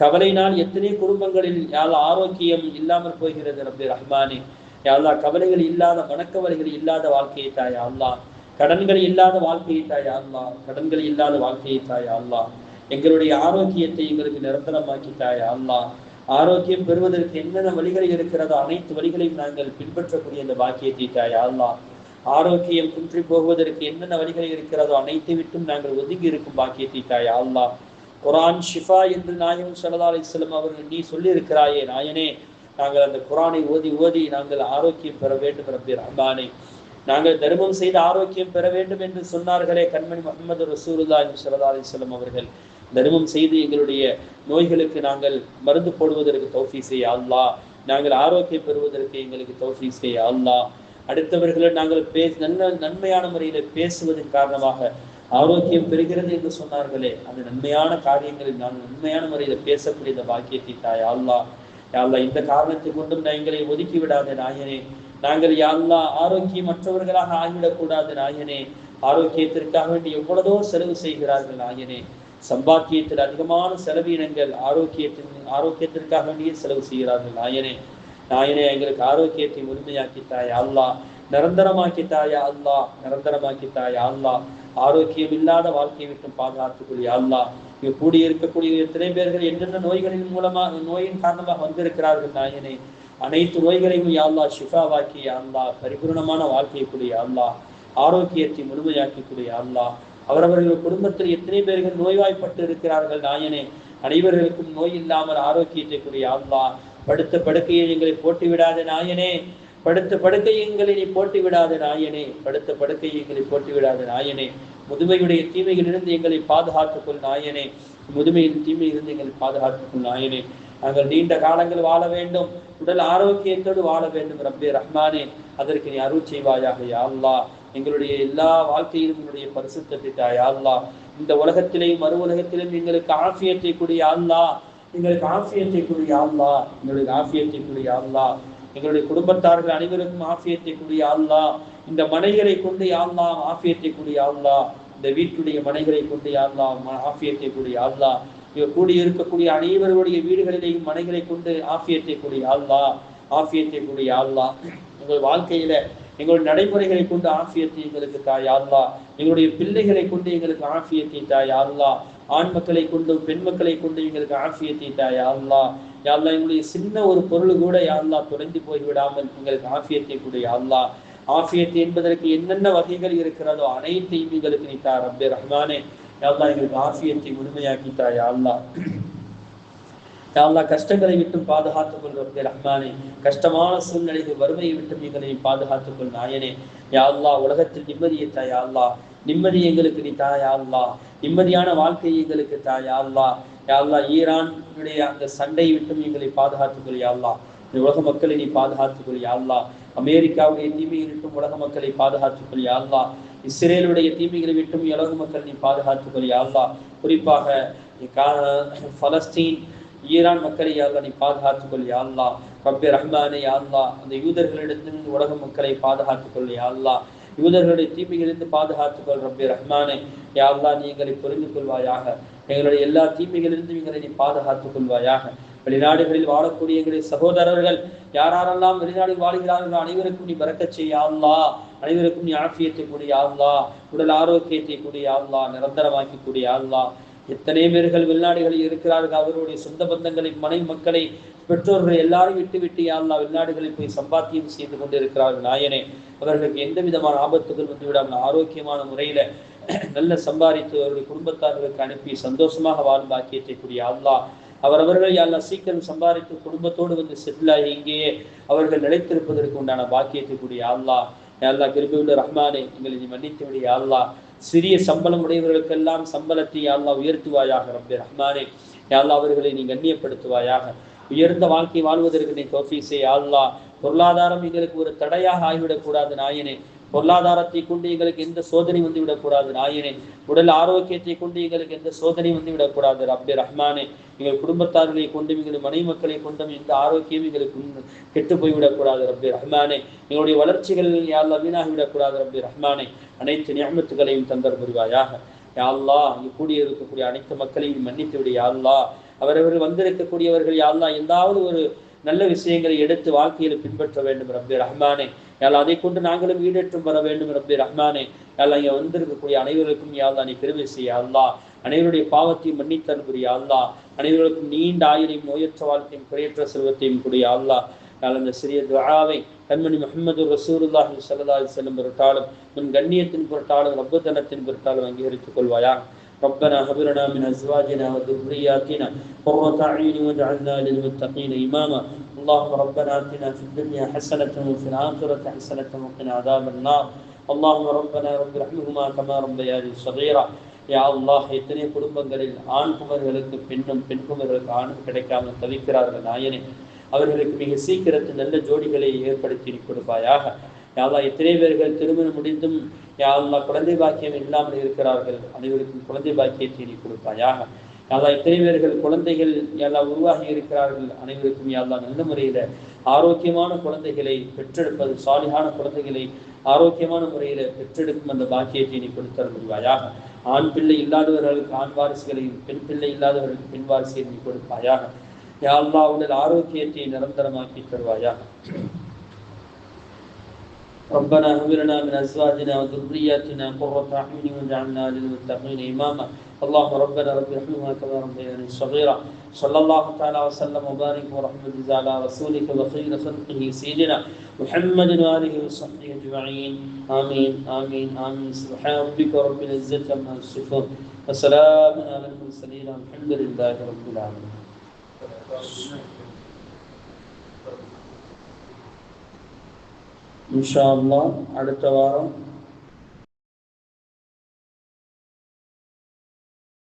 கவலையினால் எத்தனை குடும்பங்களில் ஆரோக்கியம் இல்லாமல் போகிறது ரப்பே ரஹ்மானே. அல்லாஹ் கவலைகள் இல்லாத மனக்கவலைகள் இல்லாத வாழ்க்கையை தாய் அல்லாஹ், கடன்கள் இல்லாத வாழ்க்கையை தாய் அல்லாஹ், கடன்கள் இல்லாத வாழ்க்கையை தாய் அல்லாஹ். எங்களுடைய ஆரோக்கியத்தை எங்களுக்கு நிரந்தரமாக்கி தாய் அல்லாஹ். ஆரோக்கியம் பெறுவதற்கு என்னென்ன வழிகள் இருக்கிறதோ அனைத்து வழிகளையும் நாங்கள் பின்பற்றக்கூடிய இந்த பாக்கியத்தை தாய் அல்லாஹ். ஆரோக்கியம் குன்றி போகுவதற்கு என்னென்ன வழிகள் இருக்கிறதோ அனைத்தை விட்டும் நாங்கள் ஒதுங்கி இருக்கும் பாக்கியத்தை தாய் அல்லாஹ். குரான் ஷிஃபா என்று நாயகம் ஸல்லல்லாஹு அலைஹி வஸல்லம் அவர்கள் நீ சொல்லி இருக்கிறாயே நாயனே. நாங்கள் அந்த குரானை ஓதி ஓதி நாங்கள் ஆரோக்கியம் பெற வேண்டும் ரப்பே ரஹ்மானே. நாங்கள் தர்மம் செய்து ஆரோக்கியம் பெற வேண்டும் என்று சொன்னார்களே கண்மணி முஹம்மது ரசூலுல்லாஹி ஸல்லல்லாஹு அலைஹி வஸல்லம் அவர்கள். தர்மம் செய்து எங்களுடைய நோய்களுக்கு நாங்கள் மருந்து போடுவதற்கு தௌஃபீக் செய்ய அல்லாஹ். நாங்கள் ஆரோக்கியம் பெறுவதற்கு எங்களுக்கு தௌஃபீக் செய்ய அல்லாஹ். அடுத்தவர்களை நாங்கள் நன்மையான முறையில் பேசுவதன் காரணமாக ஆரோக்கியம் பெறுகிறது என்று சொன்னார்களே, அந்த நன்மையான காரியங்களில் நாங்கள் நன்மையான முறையில் பேசக்கூடிய இந்த பாக்கியத்தை தாய் அல்லாஹ். யாழ்லா இந்த காரணத்தை கொண்டும் எங்களை ஒதுக்கி விடாத நாயனே. நாங்கள் யாழ்லா ஆரோக்கியமற்றவர்களாக ஆகிவிடக்கூடாது நாயனே. ஆரோக்கியத்திற்காக வேண்டி எவ்வளவோ செலவு செய்கிறார்கள் நாயனே. சம்பாத்தியத்தில் அதிகமான செலவினங்கள் ஆரோக்கியத்திற்காக வேண்டியே செலவு செய்கிறார்கள் நாயனே. நாயனே எங்களுக்கு ஆரோக்கியத்தை முழுமையாக்கித்தாய் அல்லா, நிரந்தரமாக்கித்தாயா அல்லா, நிரந்தரமாக்கித்தாயா அல்லா. ஆரோக்கியம் இல்லாத வாழ்க்கையை விட்டு பாதுகாத்துக்கூடிய அல்லா. இங்கு கூடியிருக்கக்கூடிய எத்தனை பேர்கள் என்னென்ன நோய்களின் மூலமாக நோயின் காரணமாக வந்திருக்கிறார்கள் நாயனே. அனைத்து நோய்களையும் யாழ்லா ஷிஃபாவாக்கி அல்லா, பரிபூர்ணமான வாழ்க்கையை கூடிய அல்லா, ஆரோக்கியத்தை முழுமையாக்கக்கூடிய அல்லா. அவரவர்கள் குடும்பத்தில் எத்தனை பேர்கள் நோய்வாய்ப்பட்டு இருக்கிறார்கள் நாயனே. அனைவர்களுக்கும் நோய் இல்லாமல் ஆரோக்கியத்தை கூடிய அல்லா. படுத்த படுக்கையை எங்களை போட்டு விடாத நாயனே. படுத்த படுக்கையை எங்களை நீ போட்டு விடாத நாயனே. படுத்த படுக்கையை எங்களை போட்டு விடாத நாயனே. முதுமையுடைய தீமையிலிருந்து எங்களை பாதுகாத்துக்கொள் நாயனே. முதுமையின் தீமையிலிருந்து எங்களை பாதுகாத்துக்கொள் நாயனே. நாங்கள் நீண்ட காலங்கள் வாழ வேண்டும், உடல் ஆரோக்கியத்தோடு வாழ வேண்டும் ரப்பே ரஹ்மானே. அதற்கு நீ அருள் செய்வாயாக யா அல்லாஹ். எங்களுடைய எல்லா வாழ்க்கையிலும் உன்னுடைய பரிசுத்தத்தை தாயா அல்லாஹ். இந்த உலகத்திலேயும் மறு உலகத்திலும் எங்களுக்கு ஆஃபியத்தை கூடிய அல்லாஹ், எங்களுக்கு ஆஃபியத்தை கூடிய அல்லாஹ், எங்களுக்கு ஆஃபியத்தை கூடிய அல்லாஹ். எங்களுடைய குடும்பத்தார்கள் அனைவருக்கும் ஆஃபியத்தை கூடிய அல்லாஹ். இந்த மனைகளை கொண்டு அல்லாஹ் ஆஃபியத்தை கூடிய அல்லாஹ். இந்த வீட்டுடைய மனைகளை கொண்டு அல்லாஹ் ஆஃபியத்தை கூடிய அல்லாஹ். இவ கூடி இருக்கக்கூடிய அனைவருடைய வீடுகளிலேயும் மனைகளை கொண்டு ஆஃபியத்தை கூடிய அல்லாஹ், ஆஃபியத்தை கூடிய அல்லாஹ். எங்கள் வாழ்க்கையில எங்களுடைய நடைமுறைகளை கொண்டு ஆஃபியத்தை எங்களுக்கு தாய் அல்லாஹ். எங்களுடைய பிள்ளைகளை கொண்டு எங்களுக்கு ஆஃபியத்தை தாய் அல்லாஹ். ஆண் மக்களை கொண்டு பெண் மக்களை கொண்டு எங்களுக்கு ஆஃபியத்தை தாய் அல்லாஹ். யாழ்லா எங்களுடைய சின்ன ஒரு பொருள் கூட யாழ்லா தொலைந்து போய்விடாமல் எங்களுக்கு ஆஃபியத்தை கூடிய அல்லாஹ். ஆஃபியத்தை என்பதற்கு என்னென்ன வகைகள் இருக்கிறதோ அனைத்தையும் எங்களுக்கு நீ தா ரப்பே ரஹ்மானே. யாழ்லா எங்களுக்கு ஆஃபியத்தை முழுமையாக்கி தாய் அல்லாஹ். யாழ்லா கஷ்டங்களை விட்டும் பாதுகாத்துக்கொள் ரப்பே ரஹ்மானே. கஷ்டமான சூழ்நிலைகள் வறுமையை விட்டும் எங்களை பாதுகாத்துக்கொள் நாயனே. யாழ்லா உலகத்தில் நிம்மதியை தாய் அல்லாஹ். நிம்மதி எங்களுக்கு நீ தாய் அல்லாஹ். நிம்மதியான வாழ்க்கையை எங்களுக்கு தாய் அல்லாஹ். யாழ்லா ஈரானுடைய அந்த சண்டையை விட்டும் எங்களை பாதுகாத்துக்கொள் யாழ்லா. உலக மக்களை நீ பாதுகாத்துக்கொள் யாழ்லா. அமெரிக்காவுடைய தீமையை விட்டும் உலக மக்களை பாதுகாத்துக்கொள் யாழ்லா. இஸ்ரேலுடைய தீமைகளை விட்டும் உலக மக்கள் நீ பாதுகாத்துக்கொள் யாழ்லா. குறிப்பாக பலஸ்தீன் ஈரான் மக்களை யாழ்லா நீ பாதுகாத்துக்கொள் யாழ்லா. ரப்பே ரஹ்மானே யாழ்லா. அந்த யூதர்களிடத்திலிருந்து உலக மக்களை பாதுகாத்துக்கொள் யாழ்லா. யூதர்களுடைய தீமைகளிலிருந்து பாதுகாத்துக்கொள் ரப்பே ரஹ்மானே. யாழ்லா நீ எங்களை புரிந்து கொள்வாயாக. எங்களுடைய எல்லா தீமைகளிலிருந்தும் எங்களை நீ பாதுகாத்துக் கொள்வாயாக. வெளிநாடுகளில் வாழக்கூடிய எங்களுடைய சகோதரர்கள் யாரெல்லாம் வெளிநாடு வாழ்கிறார்கள் அனைவருக்கும் நீ பரக்கச் செய்ய அல்லாஹ். அனைவருக்கும் நீ ஆஃபியத்தை கூடிய அல்லாஹ். உடல் ஆரோக்கியத்தை கூடிய அல்லாஹ். நிரந்தரமாக்கி கூடிய அல்லாஹ். எத்தனை பேர்கள் வெளிநாடுகளில் இருக்கிறார்கள் அவருடைய சொந்த பந்தங்களை மனை மக்களை பெற்றோர்கள் எல்லாரும் விட்டு யா அல்லாஹ் வெளிநாடுகளில் போய் சம்பாத்தியம் செய்து கொண்டிருக்கிறார்கள் நாயனே. அவர்களுக்கு எந்த விதமான ஆபத்துகள் வந்து விடாமல் ஆரோக்கியமான முறையில நல்ல சம்பாதித்து அவருடைய குடும்பத்தார்களுக்கு அனுப்பி சந்தோஷமாக வாழும் பாக்கியத்தை கூடிய அல்லாஹ். அவரவர்கள் யா அல்லாஹ் சீக்கிரம் சம்பாதித்து குடும்பத்தோடு வந்து செட்டிலாகி இங்கேயே அவர்கள் நிலைத்திருப்பதற்கு உண்டான பாக்கியத்தை கூடிய அல்லாஹ். யா அல்லாஹ் கிருபையுள்ள ரஹ்மானே, எங்களை நீ மன்னித்து விடு யா அல்லாஹ். சிறிய சம்பளம் உடையவர்களுக்கெல்லாம் சம்பளத்தை யா அல்லாஹ் உயர்த்துவாயாக ரப்பே ரஹ்மானே. யா அல்லாஹ் அவர்களை நீ கண்ணியப்படுத்துவாயாக. உயர்ந்த வாழ்க்கை வாழ்வதற்கு நீ தௌஃபீக் செய் யா அல்லாஹ். பொருளாதாரம் எங்களுக்கு ஒரு தடையாக ஆகிவிடக்கூடாது நாயனே. பொருளாதாரத்தை கொண்டு எங்களுக்கு எந்த சோதனை வந்து விடக்கூடாது நாயனே. உடல் ஆரோக்கியத்தை கொண்டு எங்களுக்கு எந்த சோதனை வந்து விடக்கூடாது ரப்பே ரஹ்மானே. எங்கள் குடும்பத்தார்களை கொண்டும் எங்கள் மனைவி மக்களை கொண்டும் எந்த ஆரோக்கியம் எங்களுக்கு கெட்டு போய்விடக்கூடாது ரப்பே ரஹ்மானே. எங்களுடைய வளர்ச்சிகள் யா அல்லாஹ் வீணாகிவிடக்கூடாது ரப்பே ரஹ்மானே. அனைத்து நிஅமத்துகளையும் தந்தர் புரிவாயாக யா அல்லாஹ். இங்கு கூடி இருக்கக்கூடிய அனைத்து மக்களையும் மன்னித்து விடு யா அல்லாஹ். அவரவர்கள் வந்திருக்கக்கூடியவர்கள் யா அல்லாஹ் ஏதாவது ஒரு நல்ல விஷயங்களை எடுத்து வாழ்க்கையில் பின்பற்ற வேண்டும் ரப்பே ரஹ்மானே. யா அல்லாஹ் அதை கொண்டு நாங்களும் ஈடேற்றம் பெற வேண்டும் ரப்பே ரஹ்மானே. யா அல்லாஹ் இங்கே வந்திருக்கக்கூடிய அனைவருக்கும் யா அல்லாஹ் நீ கிருபை செய் யா அல்லாஹ். அனைவருடைய பாவத்தையும் மன்னித்தருள் யா அல்லாஹ். அனைவருக்கும் நீண்ட ஆயுளையும் நோயற்ற வாழ்க்கையும் குறையற்ற செல்வத்தையும் கூடிய அல்லாஹ். அந்த சிறிய துஆவை கண்மணி முஹம்மது ரசூலுல்லாஹி ஸல்லல்லாஹு அலைஹி வஸல்லம் பொருட்டாலும் முன் கண்ணியத்தின் பொருட்டாலும் ரப்பதனத்தின் பொருட்டாலும் அங்கீகரித்துக் கொள்வாயா. ربنا هب لنا من ازواجنا وذرياتنا قرة اعين واجعلنا للمتقين اماما. اللهم ربنا اتنا في الدنيا حسنة وفي الآخرة حسنة وقنا عذاب النار. اللهم ربنا رب ارحمهما كما ربياني صغيرا. யா அல்லாஹ், எத்தனை குடும்பங்களில் ஆண் குமர்களுக்கு பெண்ணும் பெண் குமர்களுக்கு ஆணும் கிடைக்காமல் தவிக்கிறார்கள் நாயனே. அவர்களுக்கு மிக சீக்கிரத்தில் நல்ல ஜோடிகளை ஏற்படுத்தி கொடுப்பாயாக. யா அல்லாஹ், எத்தனை பேர்கள் திருமணம் முடிந்தும் யா அல்லாஹ் குழந்தை பாக்கியம் இல்லாமல் இருக்கிறார்கள். அனைவருக்கும் குழந்தை பாக்கியத்தை நீ கொடுப்பாயாக. யா அல்லாஹ், எத்தனை பேர்கள் குழந்தைகள் யா அல்லாஹ் உருவாகி இருக்கிறார்கள். அனைவருக்கும் யா அல்லாஹ் நல்ல முறையில ஆரோக்கியமான குழந்தைகளை பெற்றெடுப்பது, சாலிகான குழந்தைகளை ஆரோக்கியமான முறையில பெற்றெடுக்கும் அந்த பாக்கியத்தை நீ கொடுத்தர முடிவாயாக. ஆண் பிள்ளை இல்லாதவர்களுக்கு ஆண் வாரிசுகளையும் பெண் பிள்ளை இல்லாதவர்களுக்கு பெண் வாரிசுகளை நீ கொடுப்பாயாக. யா அல்லாஹ், உடல் ஆரோக்கியத்தை நிரந்தரமாக்கி தருவாயாக. ربنا هب لنا من ازواجنا وذرياتنا قرة اعين واجعلنا للمتقين اماما. اللهم ربنا رب ارحمهما كما ربياني صغيرا. صلى الله تعالى وسلم وبارك ورحمة على رسولك وخير خلقه سيدنا محمد واله وصحبه اجمعين. امين امين امين. سبحان ربك رب العزة عما يصفون وسلام على المرسلين والحمد لله رب العالمين. இன்ஷா அல்லாஹ் அடுத்த வாரம்